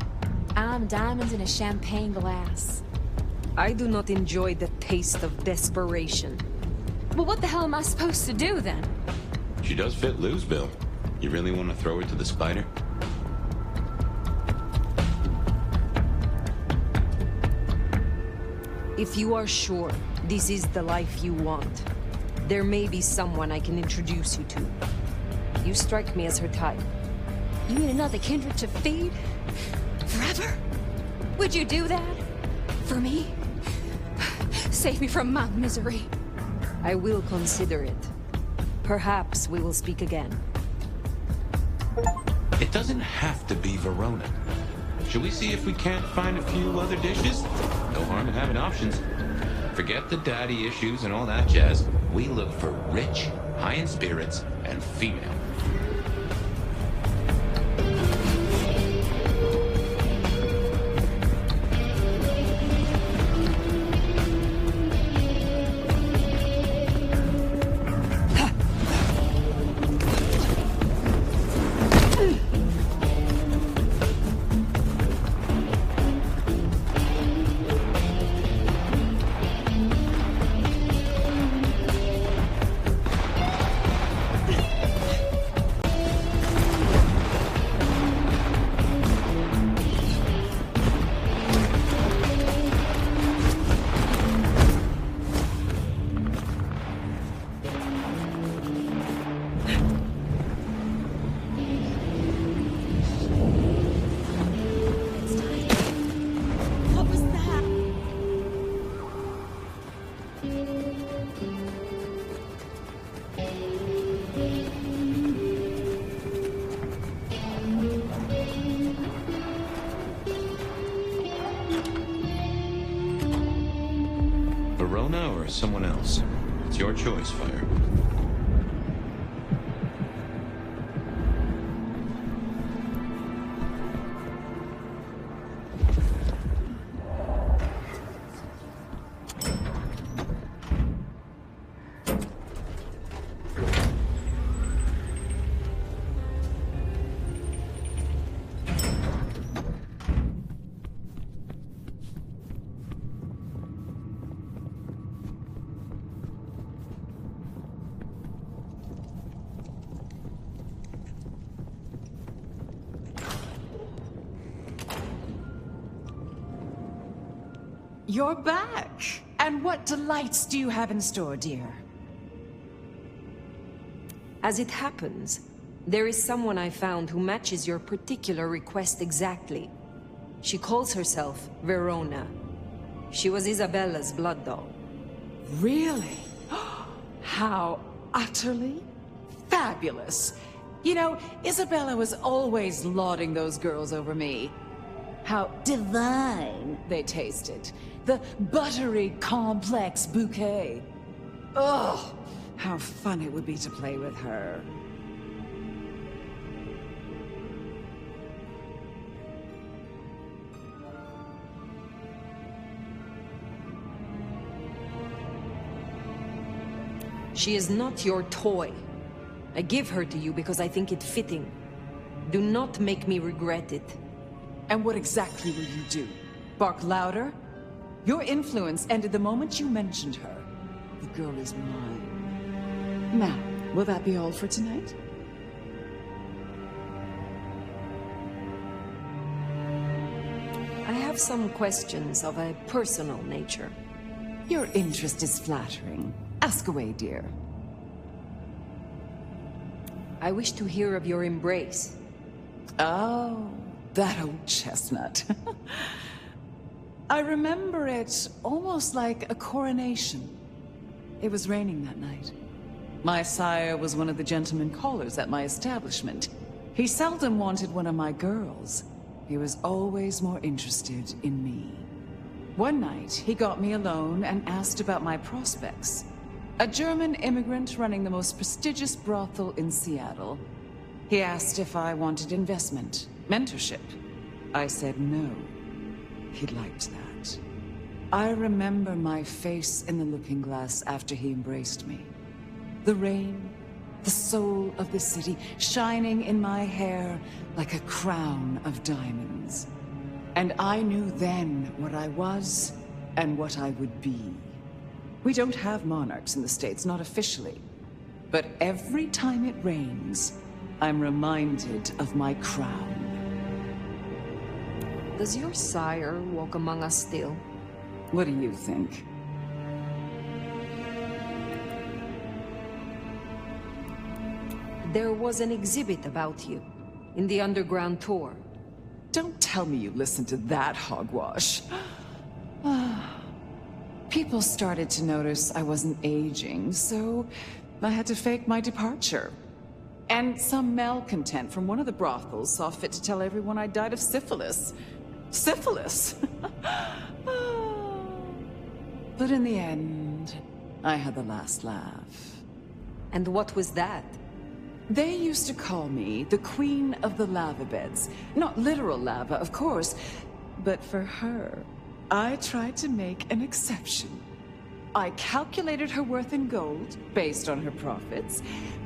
I'm diamonds in a champagne glass. I do not enjoy the taste of desperation. Well, what the hell am I supposed to do then? She does fit Lou's bill. You really want to throw her to the spider? If you are sure this is the life you want, there may be someone I can introduce you to. You strike me as her type. You need another kindred to feed? Forever? Would you do that? For me? Save me from my misery. I will consider it. Perhaps we will speak again. It doesn't have to be Verona. Should we see if we can't find a few other dishes? No harm in having options. Forget the daddy issues and all that jazz. We look for rich, high in spirits, and female. Verona or someone else? It's your choice, Fire. You're back! And what delights do you have in store, dear? As it happens, there is someone I found who matches your particular request exactly. She calls herself Verona. She was Isabella's blood doll. Really? How utterly fabulous. You know, Isabella was always lauding those girls over me. How divine they tasted. The buttery, complex bouquet. Oh, how fun it would be to play with her. She is not your toy. I give her to you because I think it fitting. Do not make me regret it. And what exactly will you do? Bark louder? Your influence ended the moment you mentioned her. The girl is mine. Now, will that be all for tonight? I have some questions of a personal nature. Your interest is flattering. Ask away, dear. I wish to hear of your embrace. Oh, that old chestnut. I remember it almost like a coronation. It was raining that night. My sire was one of the gentlemen callers at my establishment. He seldom wanted one of my girls. He was always more interested in me. One night, he got me alone and asked about my prospects. A German immigrant running the most prestigious brothel in Seattle. He asked if I wanted investment, mentorship. I said no. He liked that. I remember my face in the looking glass after he embraced me. The rain, the soul of the city, shining in my hair like a crown of diamonds. And I knew then what I was and what I would be. We don't have monarchs in the States, not officially. But every time it rains, I'm reminded of my crown. Does your sire walk among us still? What do you think? There was an exhibit about you in the underground tour. Don't tell me you listened to that hogwash. People started to notice I wasn't aging, so I had to fake my departure. And some malcontent from one of the brothels saw fit to tell everyone I died of syphilis. Syphilis! But in the end, I had the last laugh. And what was that? They used to call me the Queen of the Lava Beds. Not literal lava, of course, but for her, I tried to make an exception. I calculated her worth in gold, based on her profits,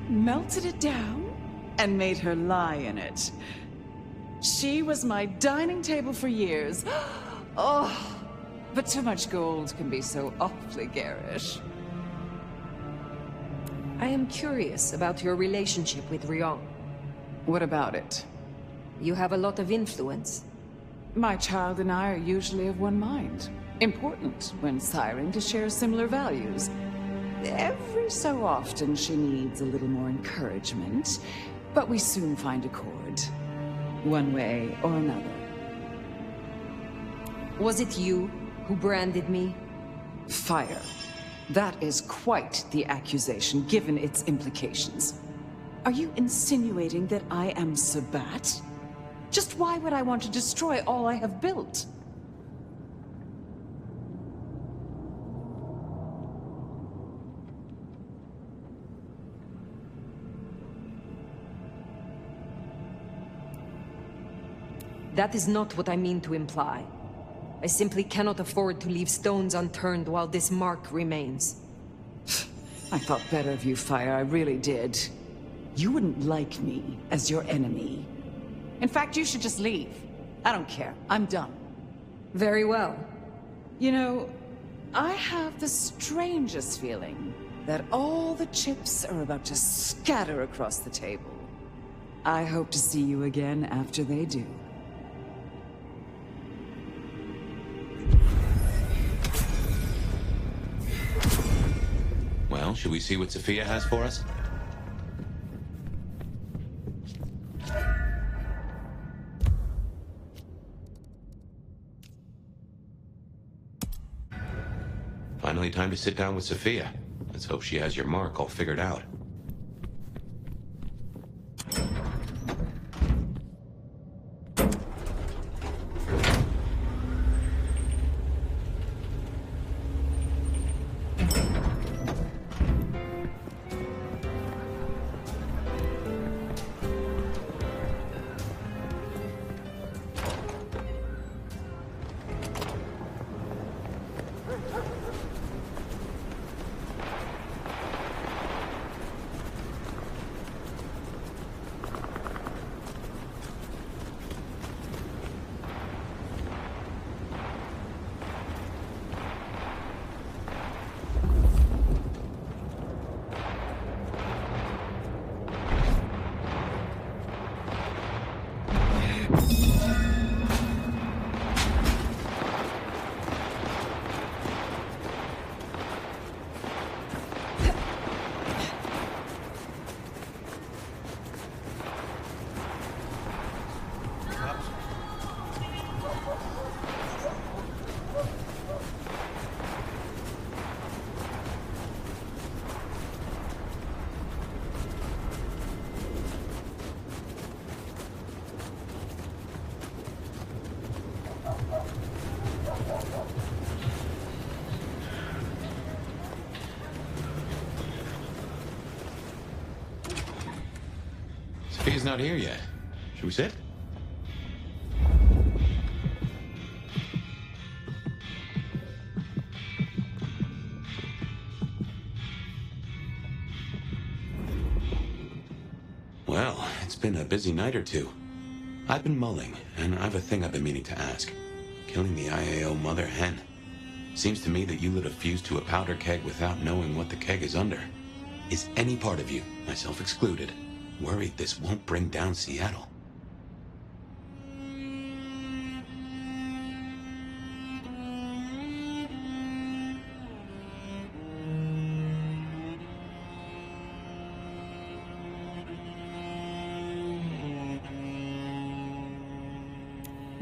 melted it down, and made her lie in it. She was my dining table for years. Oh, but too much gold can be so awfully garish. I am curious about your relationship with Rion. What about it? You have a lot of influence. My child and I are usually of one mind. Important when siring to share similar values. Every so often she needs a little more encouragement, but we soon find accord. One way or another. Was it you who branded me? Fire. That is quite the accusation, given its implications. Are you insinuating that I am Sabat? Just why would I want to destroy all I have built? That is not what I mean to imply. I simply cannot afford to leave stones unturned while this mark remains. I thought better of you, Fire, I really did. You wouldn't like me as your enemy. In fact, you should just leave. I don't care. I'm done. Very well. You know, I have the strangest feeling that all the chips are about to scatter across the table. I hope to see you again after they do. should we see what Sophia has for us? Finally time to sit down with Sophia. Let's hope she has your mark all figured out. Sophia's not here yet. Should we sit? Well, it's been a busy night or two. I've been mulling, and I've a thing I've been meaning to ask. Killing the IAO mother hen. Seems to me that you lit a fuse to a powder keg without knowing what the keg is under. Is any part of you, myself excluded, worried this won't bring down Seattle?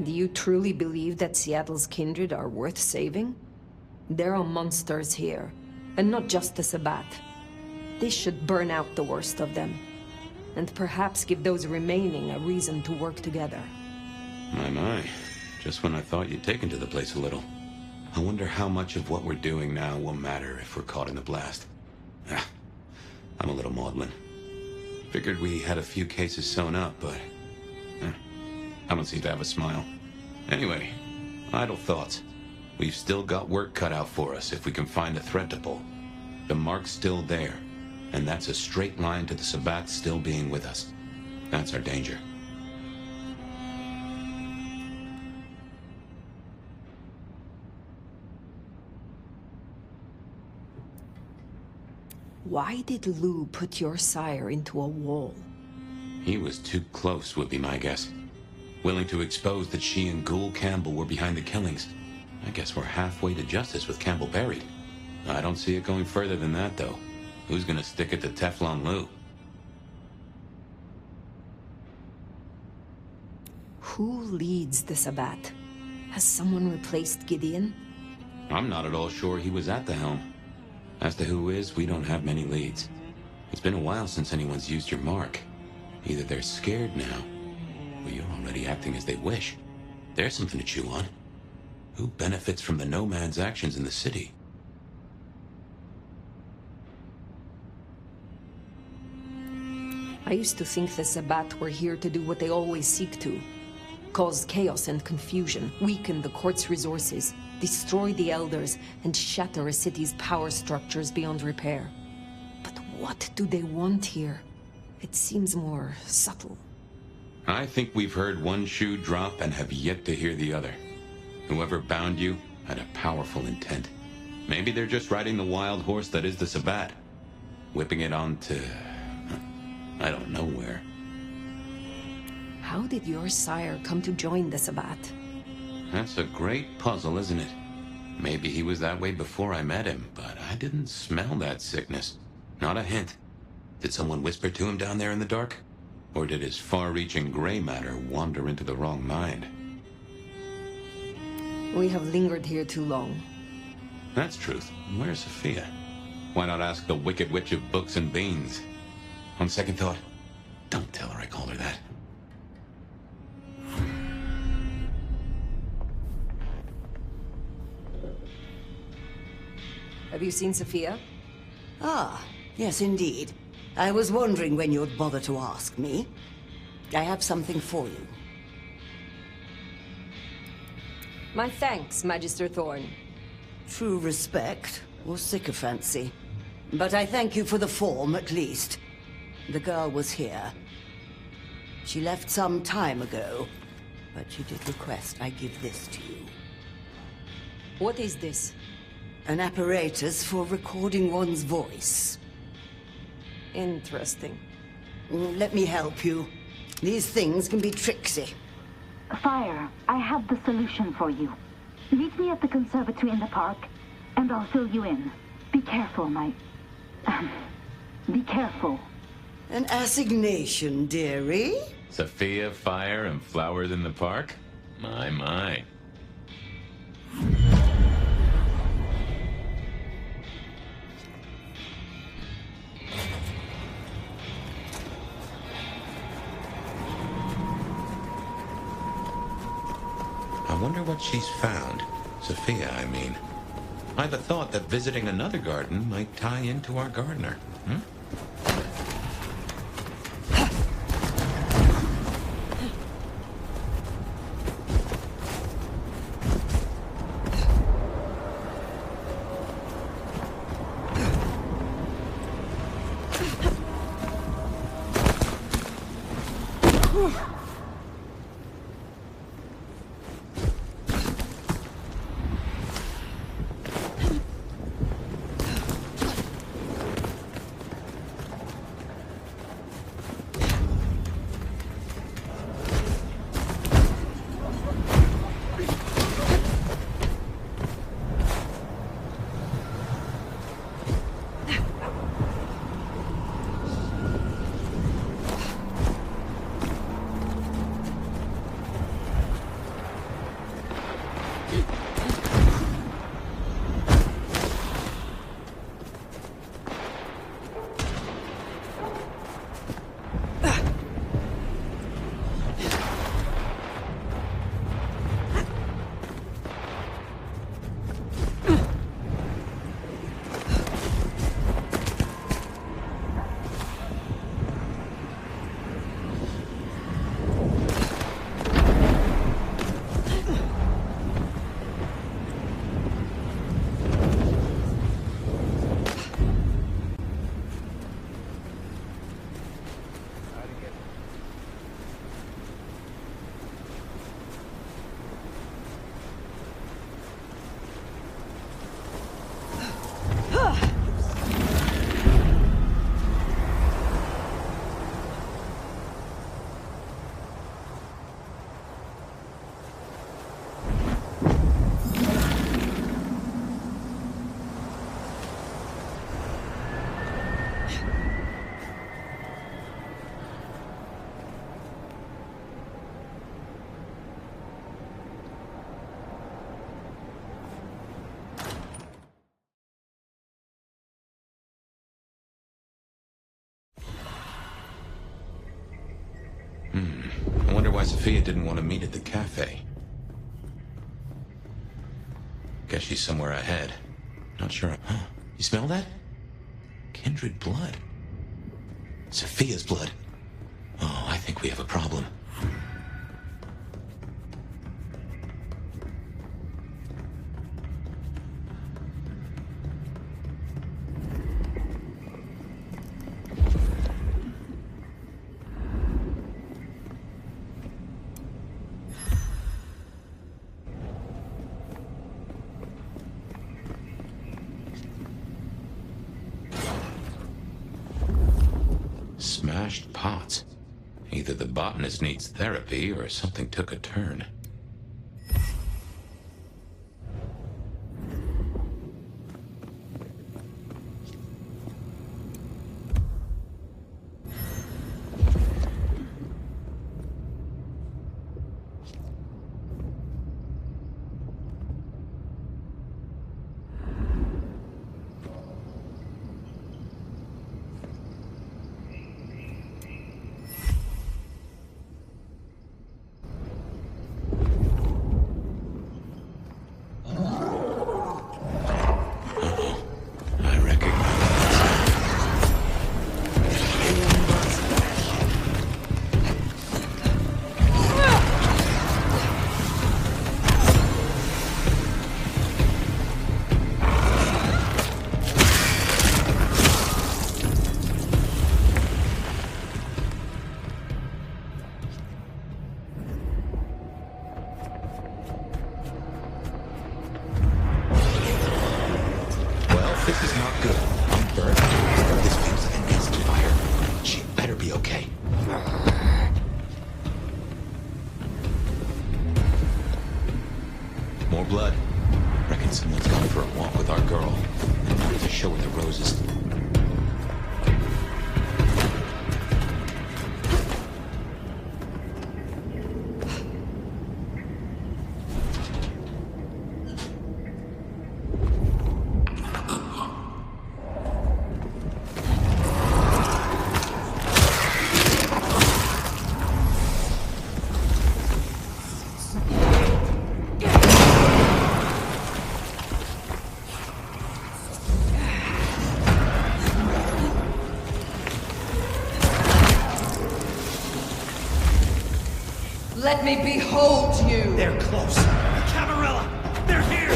Do you truly believe that Seattle's kindred are worth saving? There are monsters here, and not just the Sabbat. This should burn out the worst of them, and perhaps give those remaining a reason to work together. My. Just when I thought you'd taken to the place a little. I wonder how much of what we're doing now will matter if we're caught in the blast. I'm a little maudlin. Figured we had a few cases sewn up, but I don't seem to have a smile. Anyway, idle thoughts. We've still got work cut out for us if we can find a thread to pull. The mark's still there, and that's a straight line to the Sabbat still being with us. That's our danger. Why did Lou put your sire into a wall? He was too close, would be my guess. Willing to expose that she and Ghoul Campbell were behind the killings. I guess we're halfway to justice with Campbell buried. I don't see it going further than that, though. Who's gonna stick it to Teflon Lou? Who leads the Sabbat? Has someone replaced Gideon? I'm not at all sure he was at the helm. As to who is, we don't have many leads. It's been a while since anyone's used your mark. Either they're scared now, or you're already acting as they wish. There's something to chew on. Who benefits from the Nomad's actions in the city? I used to think the Sabbat were here to do what they always seek to. Cause chaos and confusion, weaken the court's resources, destroy the elders, and shatter a city's power structures beyond repair. But what do they want here? It seems more subtle. I think we've heard one shoe drop and have yet to hear the other. Whoever bound you had a powerful intent. Maybe they're just riding the wild horse that is the Sabbat. Whipping it onto... I don't know where. How did your sire come to join the Sabbat? That's a great puzzle, isn't it? Maybe he was that way before I met him, but I didn't smell that sickness. Not a hint. Did someone whisper to him down there in the dark? Or did his far-reaching gray matter wander into the wrong mind? We have lingered here too long. That's truth. Where's Sophia? Why not ask the Wicked Witch of Books and Beans? On second thought, don't tell her I called her that. Have you seen Sophia? Ah, yes indeed. I was wondering when you'd bother to ask me. I have something for you. My thanks, Magister Thorne. True respect, or sycophancy. But I thank you for the form, at least. The girl was here. She left some time ago, but she did request I give this to you. What is this? An apparatus for recording one's voice. Interesting. Let me help you. These things can be tricksy. Fire, I have the solution for you. Meet me at the conservatory in the park, and I'll fill you in. Be careful, be careful. An assignation, dearie? Sophia, fire, and flowers in the park? My. I wonder what she's found. Sophia, I mean. I've a thought that visiting another garden might tie into our gardener. I wonder why Sophia didn't want to meet at the cafe. Guess she's somewhere ahead. Not sure. Huh? You smell that? Kindred blood. Sophia's blood. Oh, I think we have a problem. Smashed pots. Either the botanist needs therapy or something took a turn. blood. Reckon someone's gone for a walk with our girl and wanted to show her the roses. Let me behold you! They're close. Camarilla! They're here!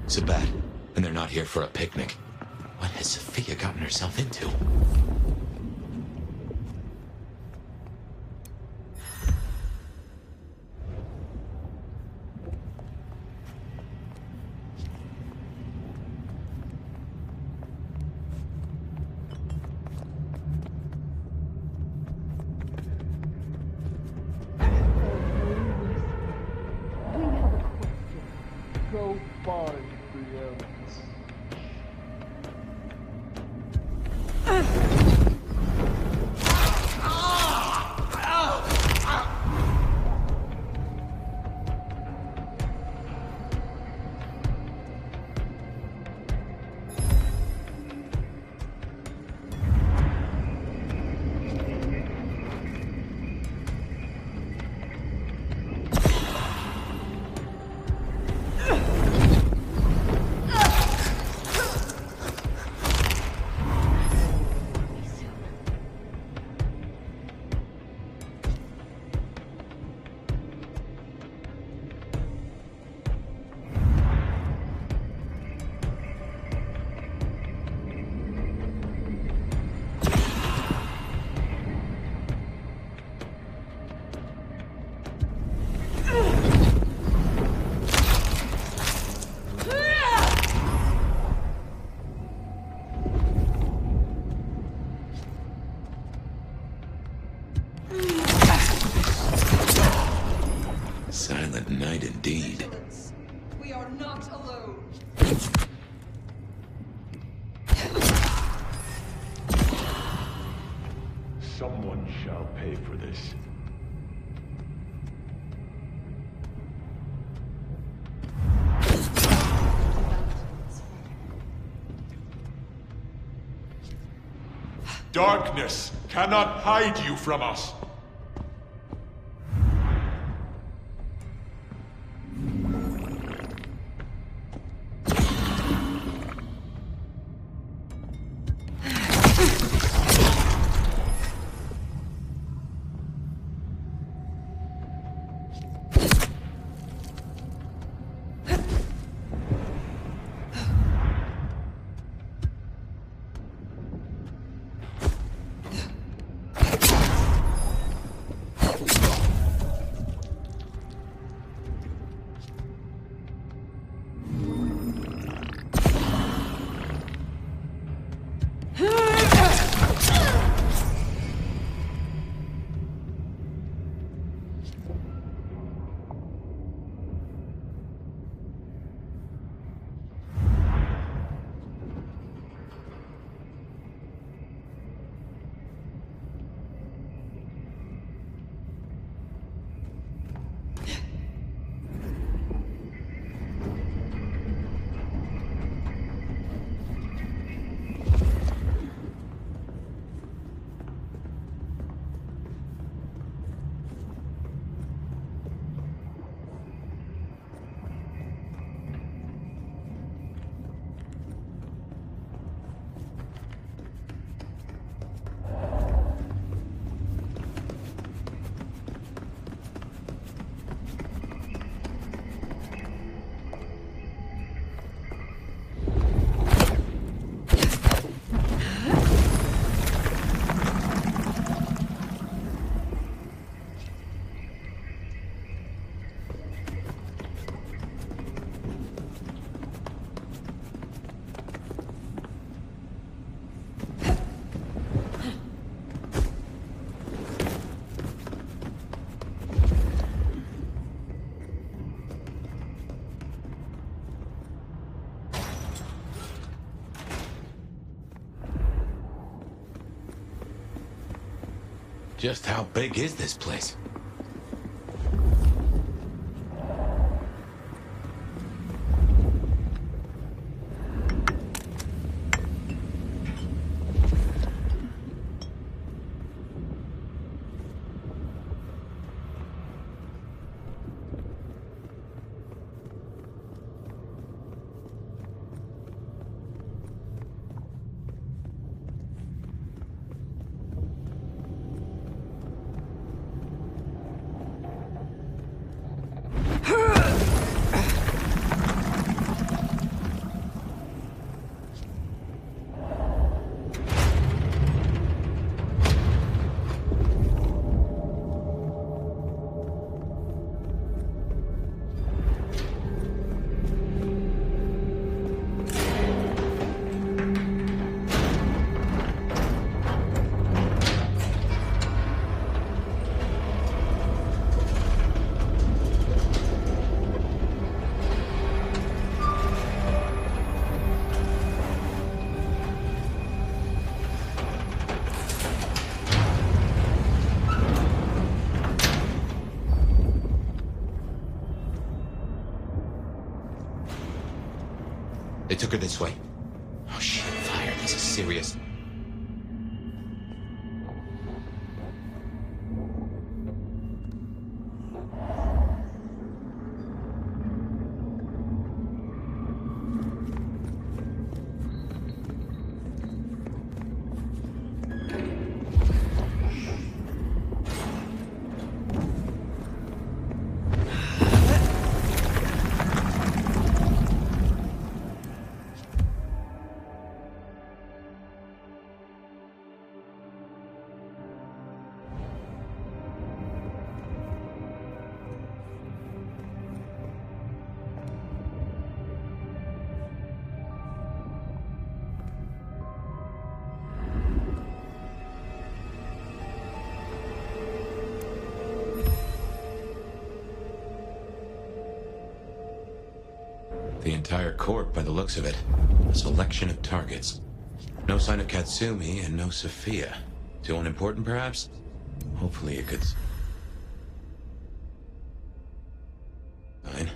Sabat, and they're not here for a picnic. What has Sophia gotten herself into? Silent night indeed. We are not alone. Someone shall pay for this. Darkness cannot hide you from us. Just how big is this place? They took her this way. Oh shit, fire. This is serious. The entire court, by the looks of it. A selection of targets. No sign of Katsumi and no Sophia. Too unimportant, perhaps? Hopefully you could... Fine.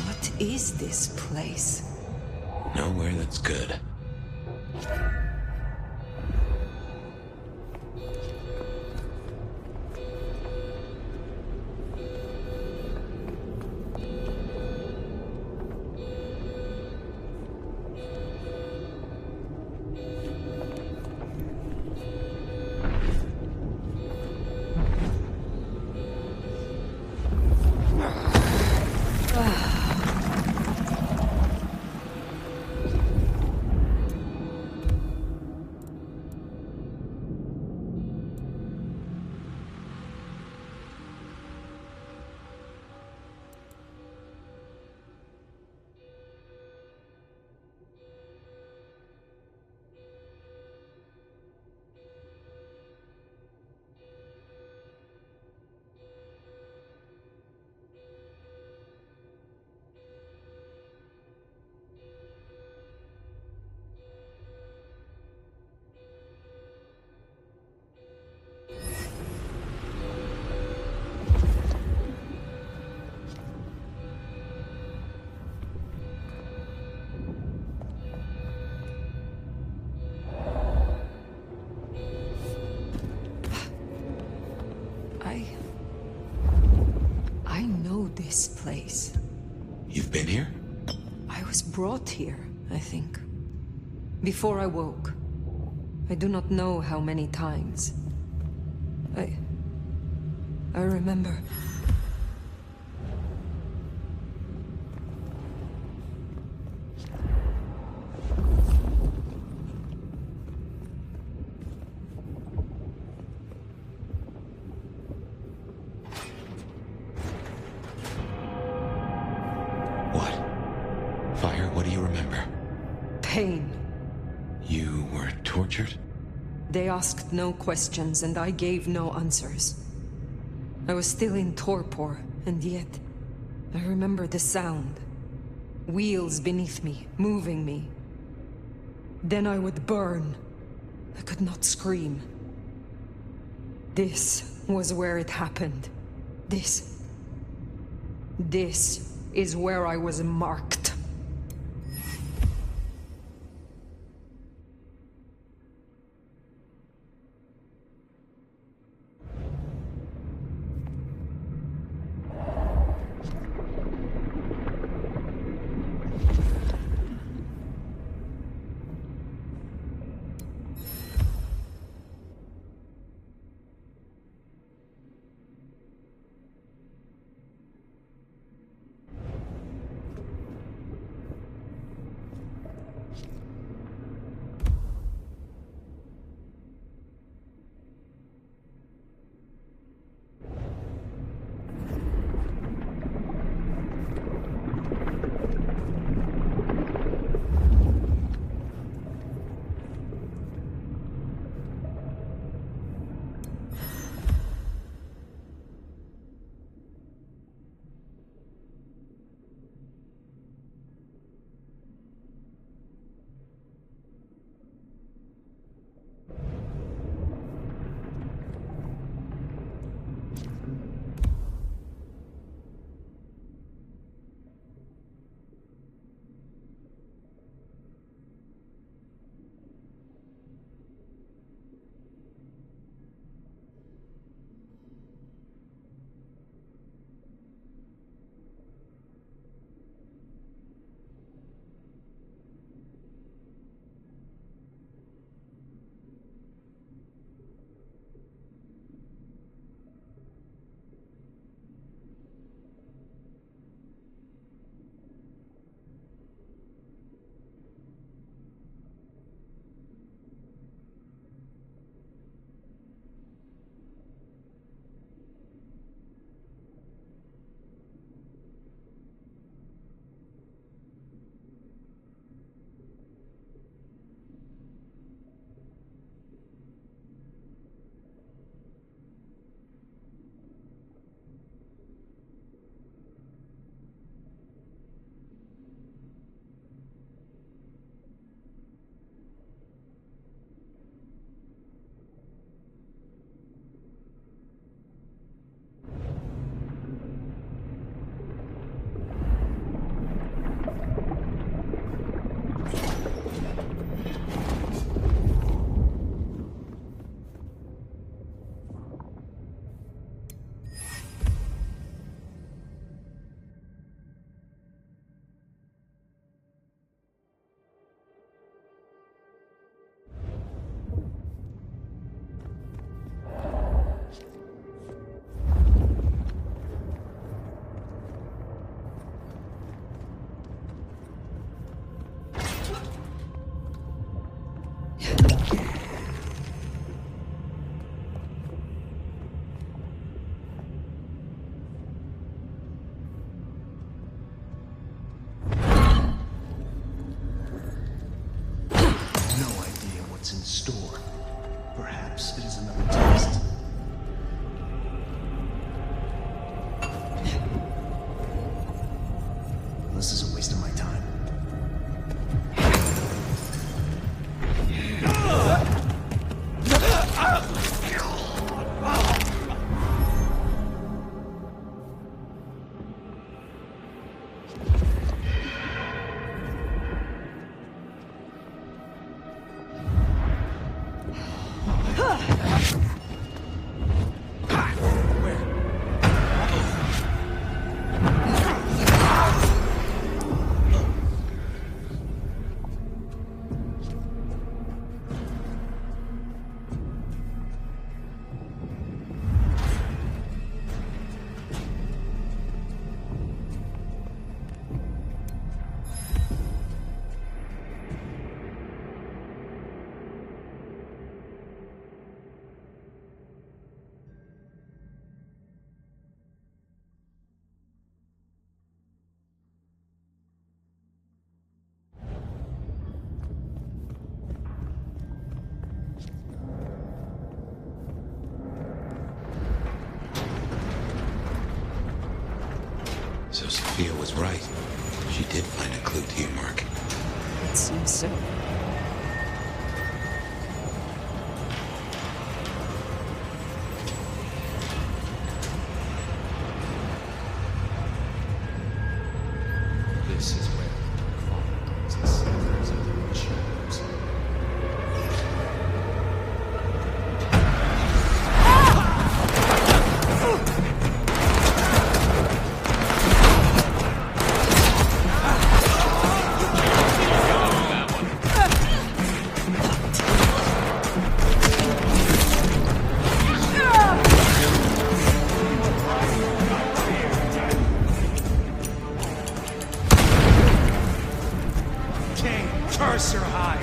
What is this place? Nowhere that's good. this place. You've been here? I was brought here, I think. Before I woke. I do not know how many times. I remember. What do you remember? Pain. You were tortured? They asked no questions, and I gave no answers. I was still in torpor, and yet I remember the sound. Wheels beneath me, moving me. Then I would burn. I could not scream. This was where it happened. This is where I was marked. In store. Perhaps it is another test. This is a waste of my time. to you, Mark? It seems so. This is where the chronicles the secrets of the rich shadows. Curse your hide!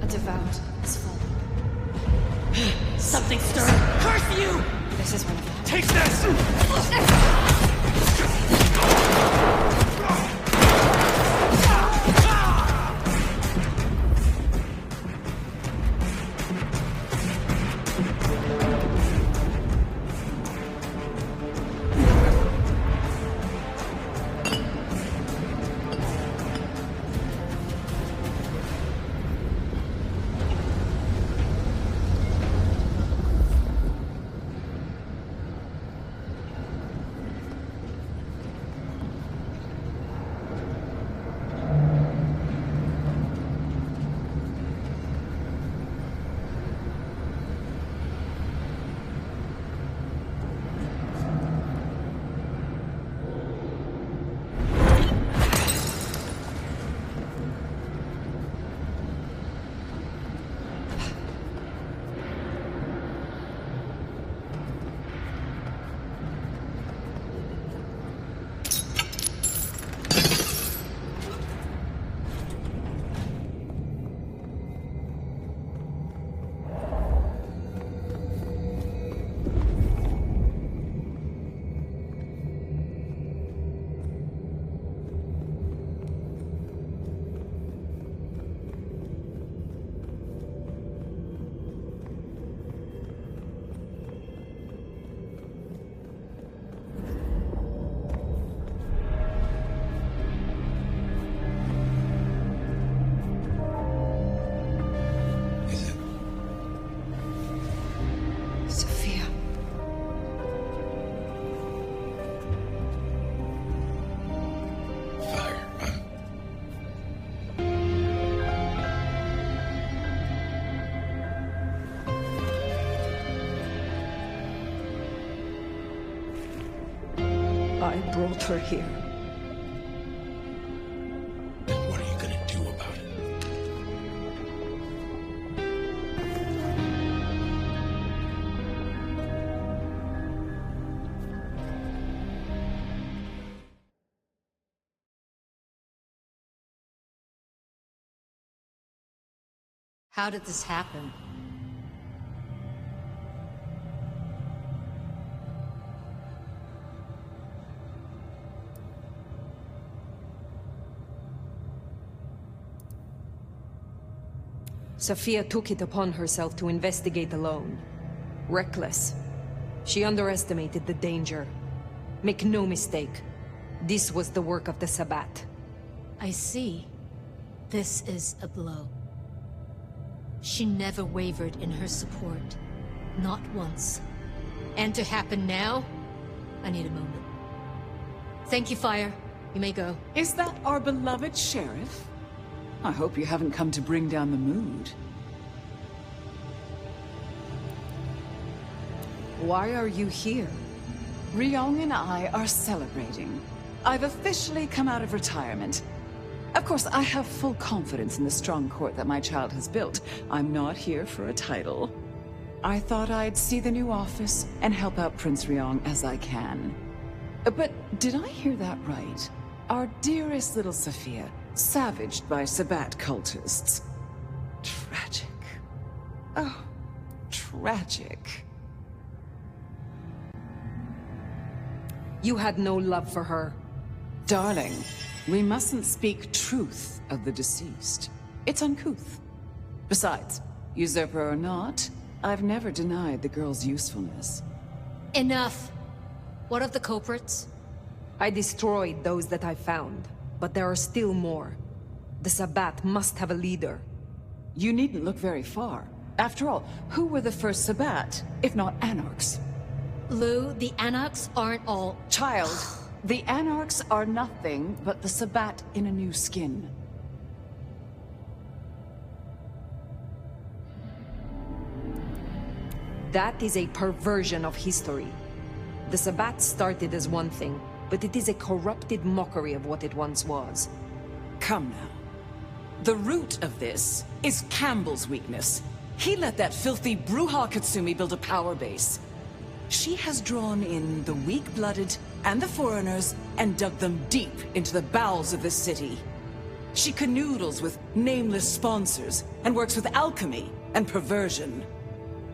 A devout is fallen. Something stirred. Curse you! This is one of them. Take this! I brought her here. Then what are you gonna do about it? How did this happen? Sophia took it upon herself to investigate alone. Reckless. She underestimated the danger. Make no mistake, this was the work of the Sabbat. I see. This is a blow. She never wavered in her support. Not once. And to happen now? I need a moment. Thank you, Fire. You may go. Is that our beloved sheriff? I hope you haven't come to bring down the mood. Why are you here? Ryong and I are celebrating. I've officially come out of retirement. Of course, I have full confidence in the strong court that my child has built. I'm not here for a title. I thought I'd see the new office and help out Prince Ryong as I can. But did I hear that right? Our dearest little Sophia, savaged by Sabbat cultists. Tragic. Oh, tragic. tragic. You had no love for her. Darling, we mustn't speak truth of the deceased. It's uncouth. Besides, usurper or not, I've never denied the girl's usefulness. Enough! What of the culprits? I destroyed those that I found, but there are still more. The Sabbat must have a leader. You needn't look very far. After all, who were the first Sabbat, if not Anarchs? Lou, the Anarchs aren't all... Child, the Anarchs are nothing but the Sabbat in a new skin. That is a perversion of history. The Sabbat started as one thing, but it is a corrupted mockery of what it once was. Come now. The root of this is Campbell's weakness. He let that filthy Bruja Katsumi build a power base. She has drawn in the weak-blooded and the foreigners and dug them deep into the bowels of this city. She canoodles with nameless sponsors and works with alchemy and perversion.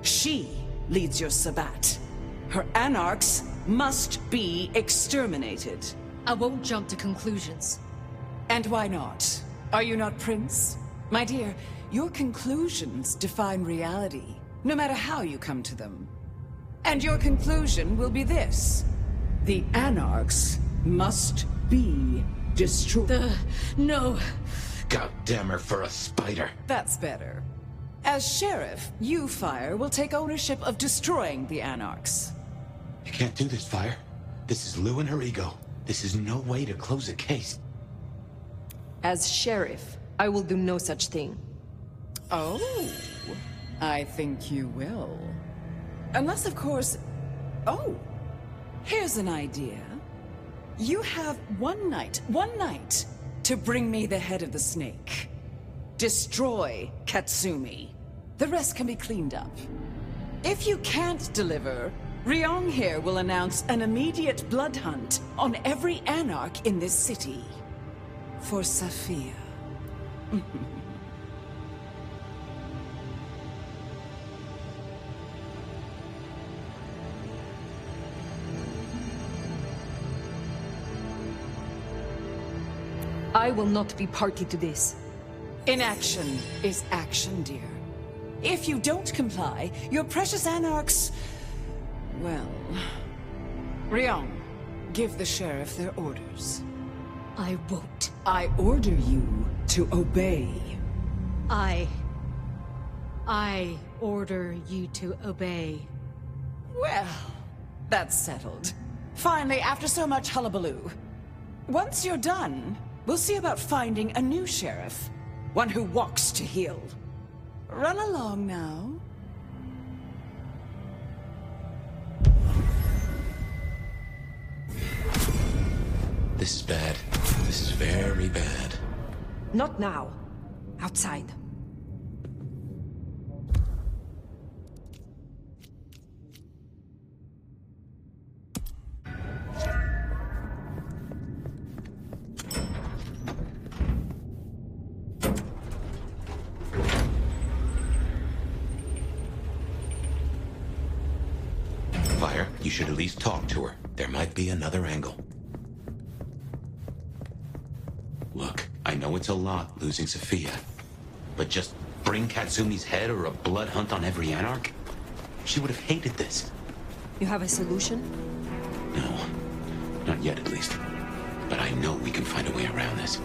She leads your Sabbat. Her Anarchs must be exterminated. I won't jump to conclusions. And why not? Are you not Prince? My dear, your conclusions define reality, no matter how you come to them. And your conclusion will be this. The Anarchs must be destroyed. No. God damn her for a spider. That's better. As Sheriff, you, Fire, will take ownership of destroying the Anarchs. You can't do this, Fire. This is Lou and her ego. This is no way to close a case. As Sheriff, I will do no such thing. Oh, I think you will. Unless, of course... Oh, here's an idea. You have one night, to bring me the head of the snake. Destroy Katsumi. The rest can be cleaned up. If you can't deliver, Ryong here will announce an immediate blood hunt on every Anarch in this city. For Safiya. I will not be party to this. Inaction is action, dear. If you don't comply, your precious Anarchs... well... Ryong, give the Sheriff their orders. I won't. I order you to obey. I order you to obey. Well, that's settled. Finally, after so much hullabaloo. Once you're done, we'll see about finding a new sheriff. One who walks to heal. Run along now. This is bad. This is very bad. Not now. Outside. Fire, you should at least talk to her. There might be another angle. Look, I know it's a lot losing Safiya, but just bring Katsumi's head or a blood hunt on every Anarch? She would have hated this. You have a solution? No, not yet at least. But I know we can find a way around this.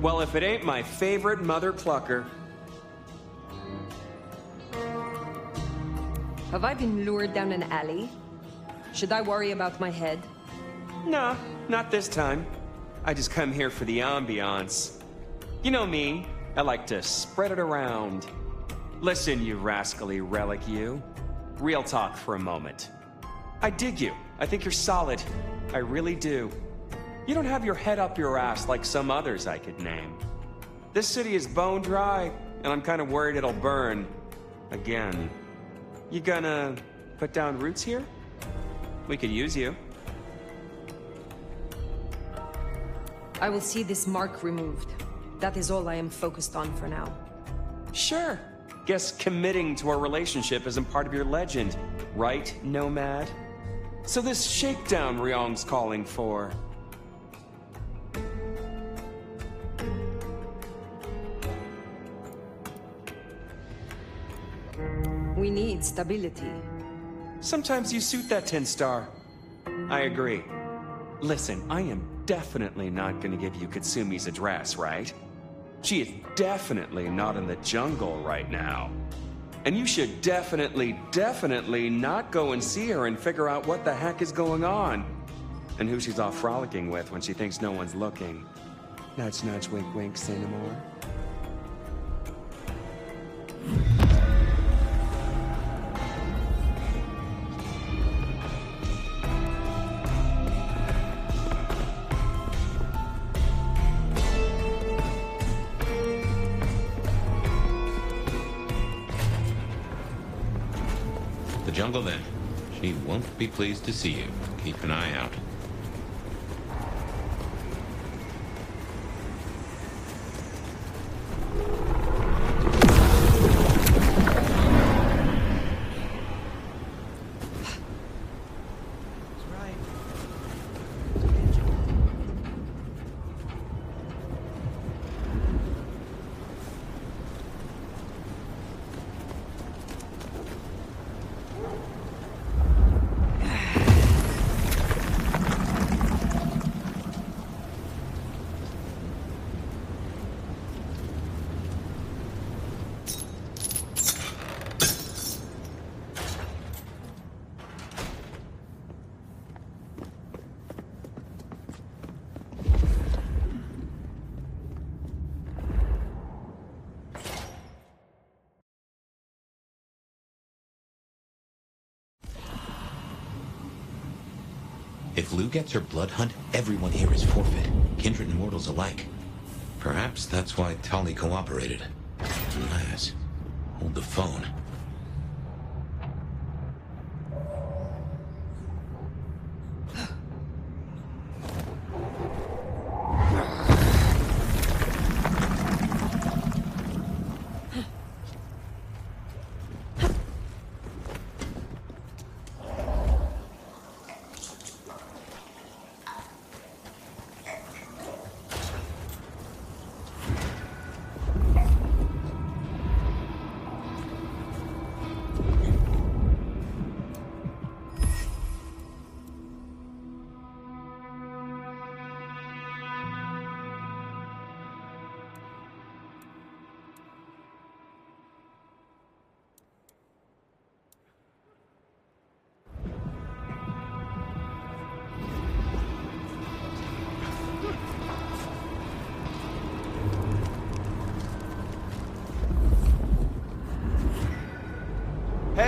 Well, if it ain't my favorite mother clucker. Have I been lured down an alley? Should I worry about my head? Nah, not this time. I just come here for the ambiance. You know me, I like to spread it around. Listen, you rascally relic, you. Real talk for a moment. I dig you. I think you're solid. I really do. You don't have your head up your ass like some others I could name. This city is bone dry, and I'm kind of worried it'll burn. Again. You gonna put down roots here? We could use you. I will see this mark removed. That is all I am focused on for now. Sure. Guess committing to our relationship isn't part of your legend, right, Nomad? So this shakedown Ryong's calling for. We need stability. Sometimes you suit that 10-star. I agree. Listen, I am definitely not gonna give you Katsumi's address, right? She is definitely not in the jungle right now. And you should definitely not go and see her and figure out what the heck is going on. And who she's off frolicking with when she thinks no one's looking. Nudge, nudge, wink, wink, say no more. The jungle, then. She won't be pleased to see you. Keep an eye out. If Lou gets her blood hunt, everyone here is forfeit. Kindred and mortals alike. Perhaps that's why Tali cooperated. Alas, hold the phone.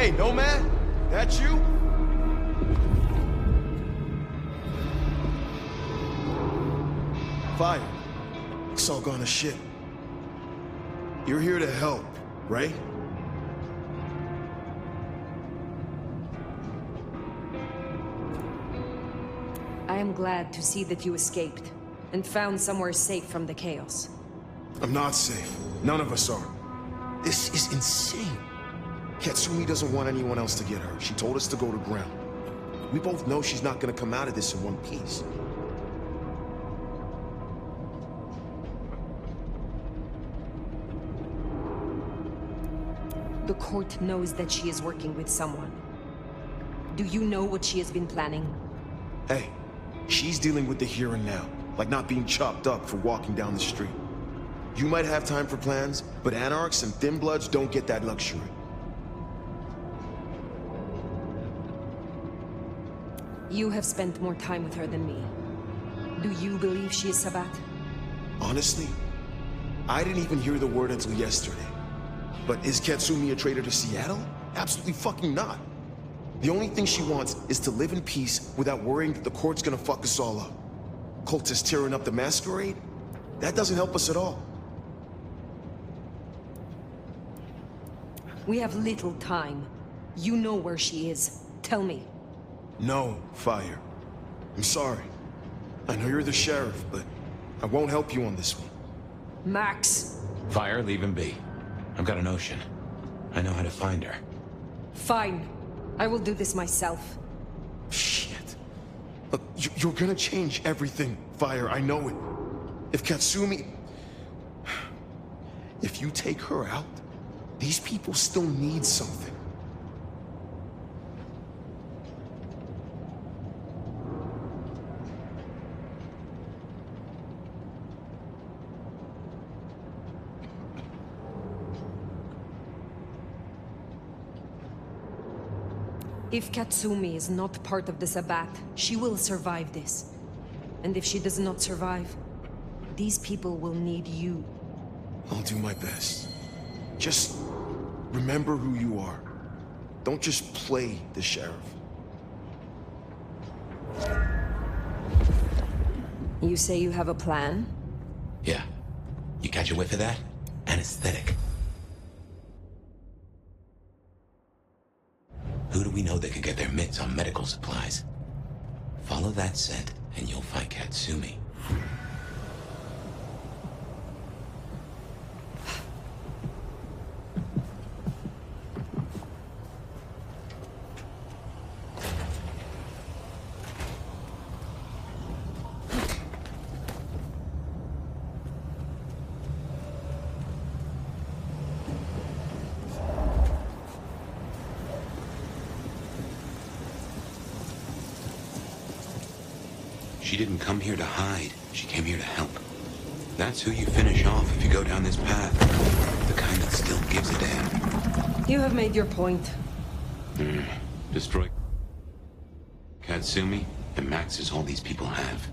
Hey, Nomad? That you? Fire. It's all gone to shit. You're here to help, right? I am glad to see that you escaped, and found somewhere safe from the chaos. I'm not safe. None of us are. This is insane. Katsumi doesn't want anyone else to get hurt. She told us to go to ground. We both know she's not gonna come out of this in one piece. The court knows that she is working with someone. Do you know what she has been planning? Hey, she's dealing with the here and now, like not being chopped up for walking down the street. You might have time for plans, but Anarchs and Thin Bloods don't get that luxury. You have spent more time with her than me. Do you believe she is Sabat? Honestly, I didn't even hear the word until yesterday. But is Katsumi a traitor to Seattle? Absolutely fucking not. The only thing she wants is to live in peace without worrying that the court's gonna fuck us all up. Cultists tearing up the Masquerade? That doesn't help us at all. We have little time. You know where she is. Tell me. No, Fire. I'm sorry. I know you're the sheriff, but I won't help you on this one. Max! Fire, leave him be. I've got a notion. I know how to find her. Fine. I will do this myself. Shit. Look, you're gonna change everything, Fire. I know it. If Katsumi... If you take her out, these people still need something. If Katsumi is not part of the Sabbat, she will survive this. And if she does not survive, these people will need you. I'll do my best. Just remember who you are. Don't just play the sheriff. You say you have a plan? Yeah. You catch a whiff of that? Anesthetic. Who do we know that could get their mitts on medical supplies? Follow that scent, and you'll find Katsumi. She didn't come here to hide. She came here to help. That's who you finish off if you go down this path. The kind that still gives a damn. You have made your point. Destroy Katsumi, and Max is all these people have.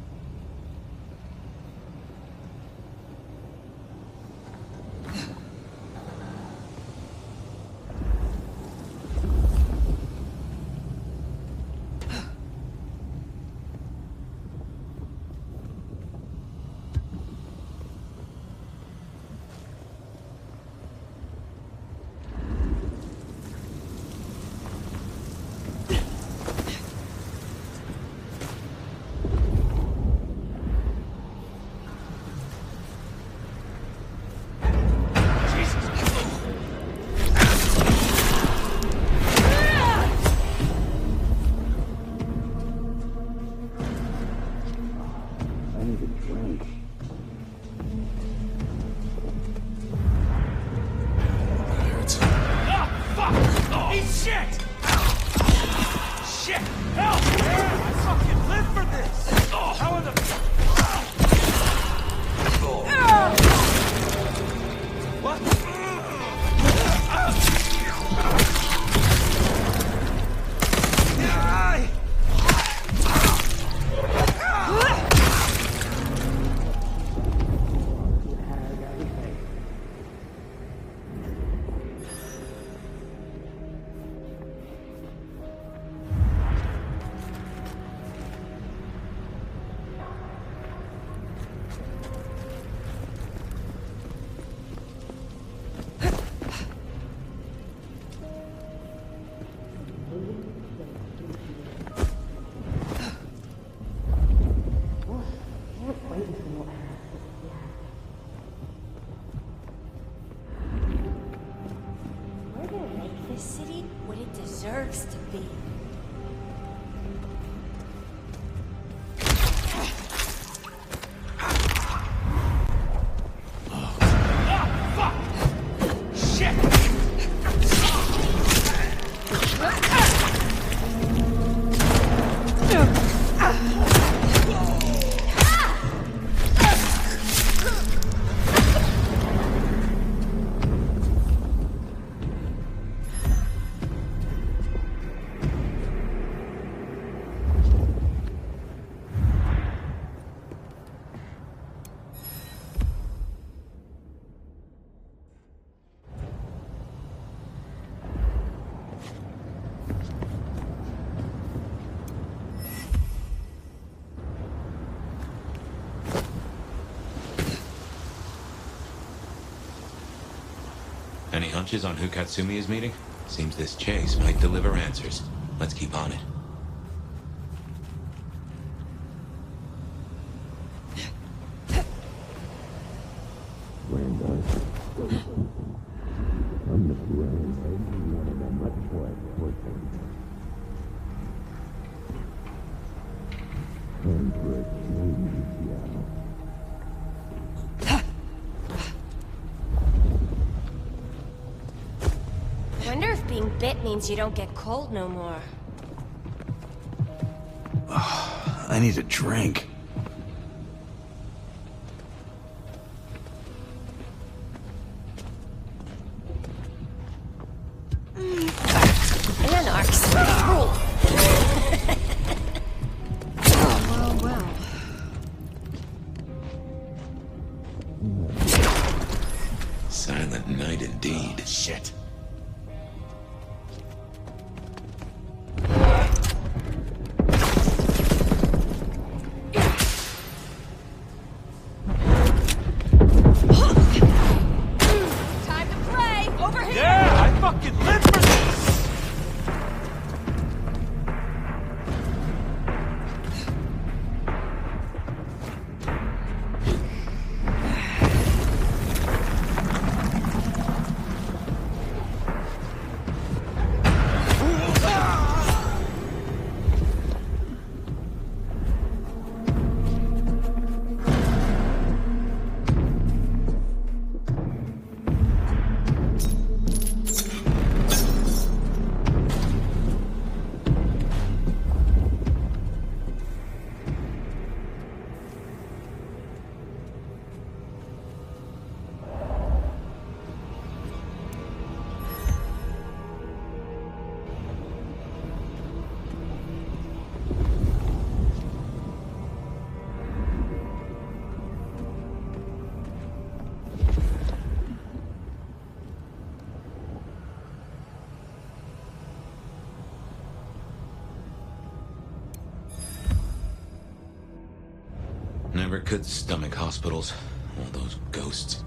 deserves to be. Any hunches on who Katsumi is meeting? Seems this chase might deliver answers. Let's keep on it. I wonder if being bit means you don't get cold no more. I need a drink. Anarchs rule. Well. Silent night indeed. Shit. Never could stomach hospitals. All those ghosts.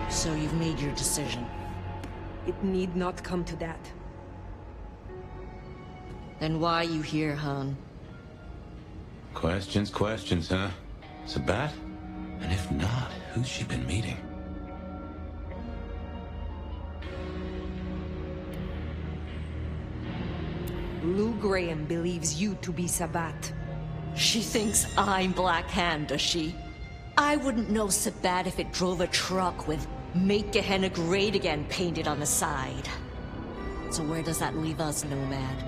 So you've made your decision. It need not come to that. Then why are you here, Han? Questions, huh? Sabat? And if not, who's she been meeting? Lou Graham believes you to be Sabat. She thinks I'm Black Hand, does she? I wouldn't know Sabat if it drove a truck with "Make Gehenna Great Again" painted on the side. So where does that leave us, Nomad?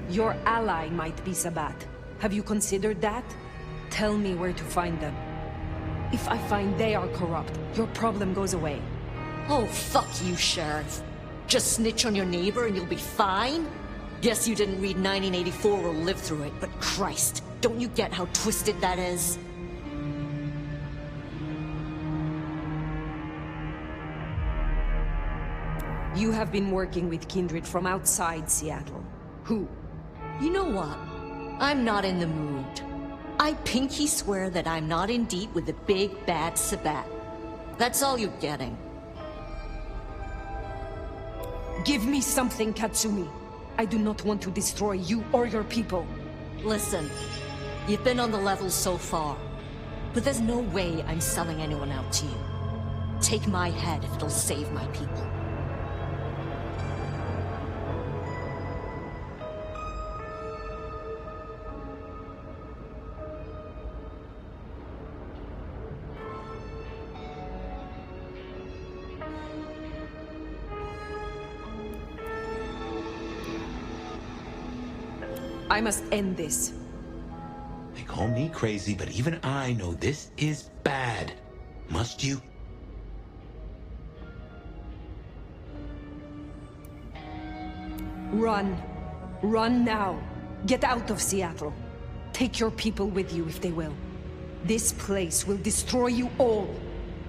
Your ally might be Sabat. Have you considered that? Tell me where to find them. If I find they are corrupt, your problem goes away. Oh, fuck you, Sheriff. Just snitch on your neighbor and you'll be fine? Guess you didn't read 1984 or live through it, but Christ, don't you get how twisted that is? You have been working with kindred from outside Seattle. Who? You know what? I'm not in the mood. I pinky swear that I'm not in deep with the big bad Sabat. That's all you're getting. Give me something, Katsumi. I do not want to destroy you or your people. Listen, you've been on the level so far, but there's no way I'm selling anyone out to you. Take my head if it'll save my people. I must end this. They call me crazy, but even I know this is bad. Must you? Run. Run now. Get out of Seattle. Take your people with you if they will. This place will destroy you all.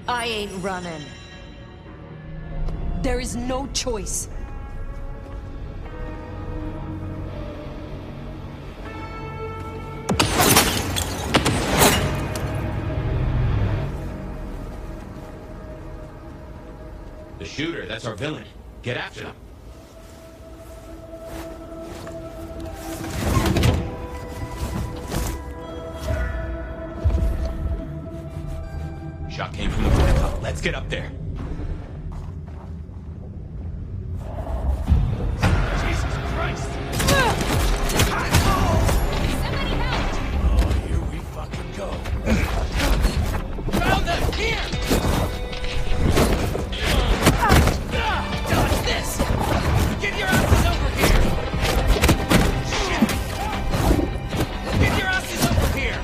I ain't running. There is no choice. The shooter, that's our villain. Get after them. Shot came from the rooftop. Let's get up there. Jesus Christ! Oh, here we fucking go. Found them! Here! Dodge this! Get your asses over here! Shit! Get your asses over here!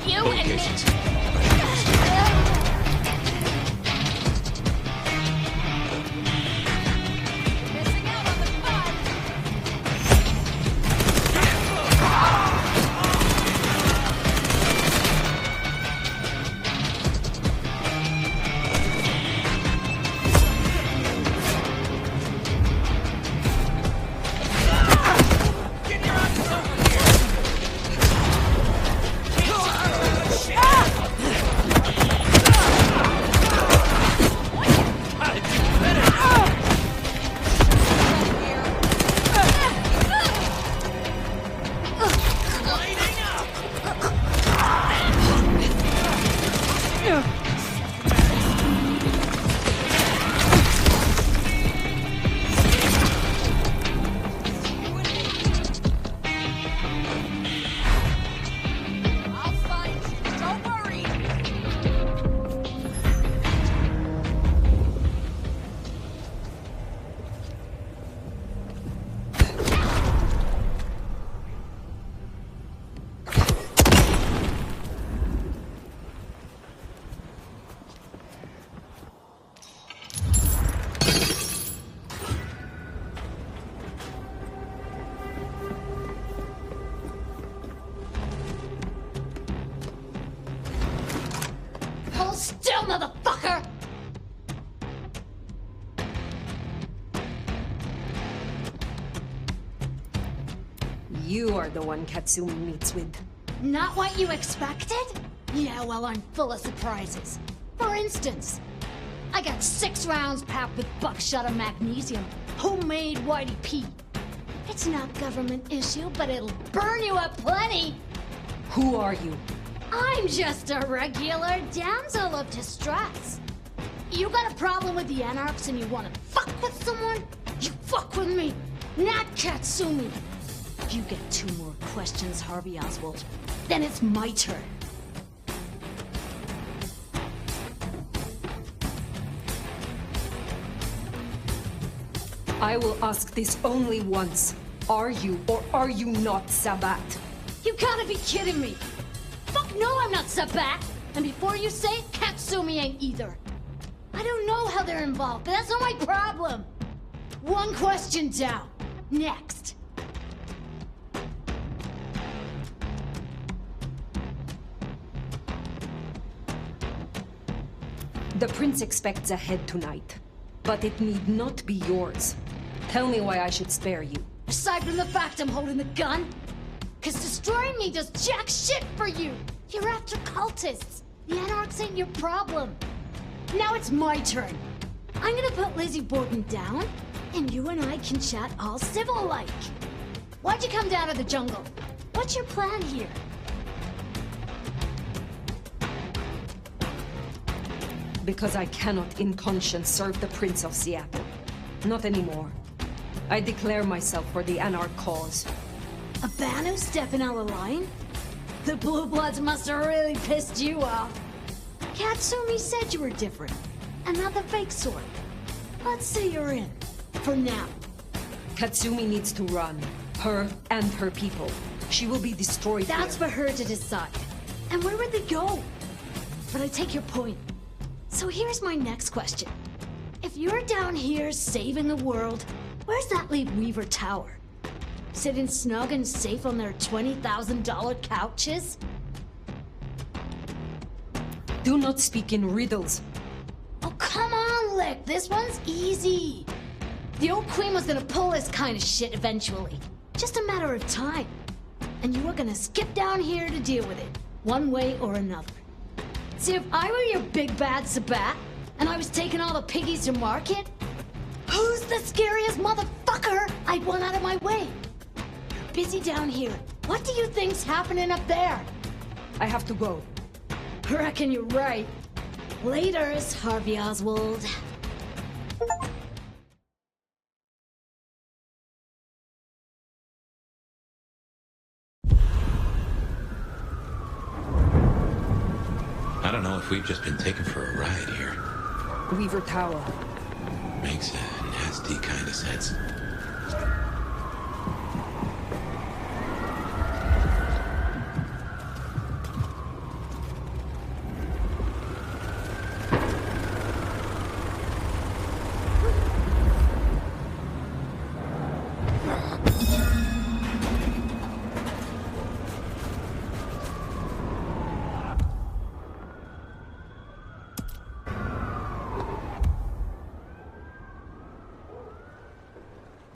You and me. Get your asses over here! you are the one Katsumi meets with. Not what you expected? Yeah, well, I'm full of surprises. For instance, I got 6 rounds packed with buckshot of magnesium. Homemade Whitey Pete. It's not government issue, but it'll burn you up plenty. Who are you? I'm just a regular damsel of distress. You got a problem with the Anarchs and you want to fuck with someone? You fuck with me, not Katsumi. If you get 2 more questions, Harvey Oswald, then it's my turn. I will ask this only once. Are you or are you not Sabat? You gotta be kidding me! Fuck no, I'm not Sabat! And before you say it, Katsumi ain't either. I don't know how they're involved, but that's not my problem. 1 question down. Next. The prince expects a head tonight, but it need not be yours. Tell me why I should spare you. Aside from the fact I'm holding the gun, cause destroying me does jack shit for you. You're after cultists. The Anarchs ain't your problem. Now it's my turn. I'm gonna put Lizzie Borden down, and you and I can chat all civil-like. Why'd you come down to the jungle? What's your plan here? Because I cannot in conscience serve the Prince of Seattle. Not anymore. I declare myself for the Anarch cause. A Banu stepping out of line? The Blue Bloods must have really pissed you off. Katsumi said you were different. Another fake sort. Let's say you're in. For now. Katsumi needs to run. Her and her people. She will be destroyed. That's here. for her to decide. And where would they go? But I take your point. So here's my next question. If you're down here saving the world, where's that leave Weaver Tower? Sitting snug and safe on their $20,000 couches? Do not speak in riddles. Oh, come on, Lick. This one's easy. The old queen was gonna pull this kind of shit eventually. Just a matter of time. And you were gonna skip down here to deal with it, one way or another. See, if I were your big bad Sabat, and I was taking all the piggies to market, who's the scariest motherfucker I'd want out of my way? You're busy down here. What do you think's happening up there? I have to go. Reckon you're right. Laters, Harvey Oswald. I don't know if we've just been taken for a ride here. Weaver Tower. Makes a nasty kind of sense.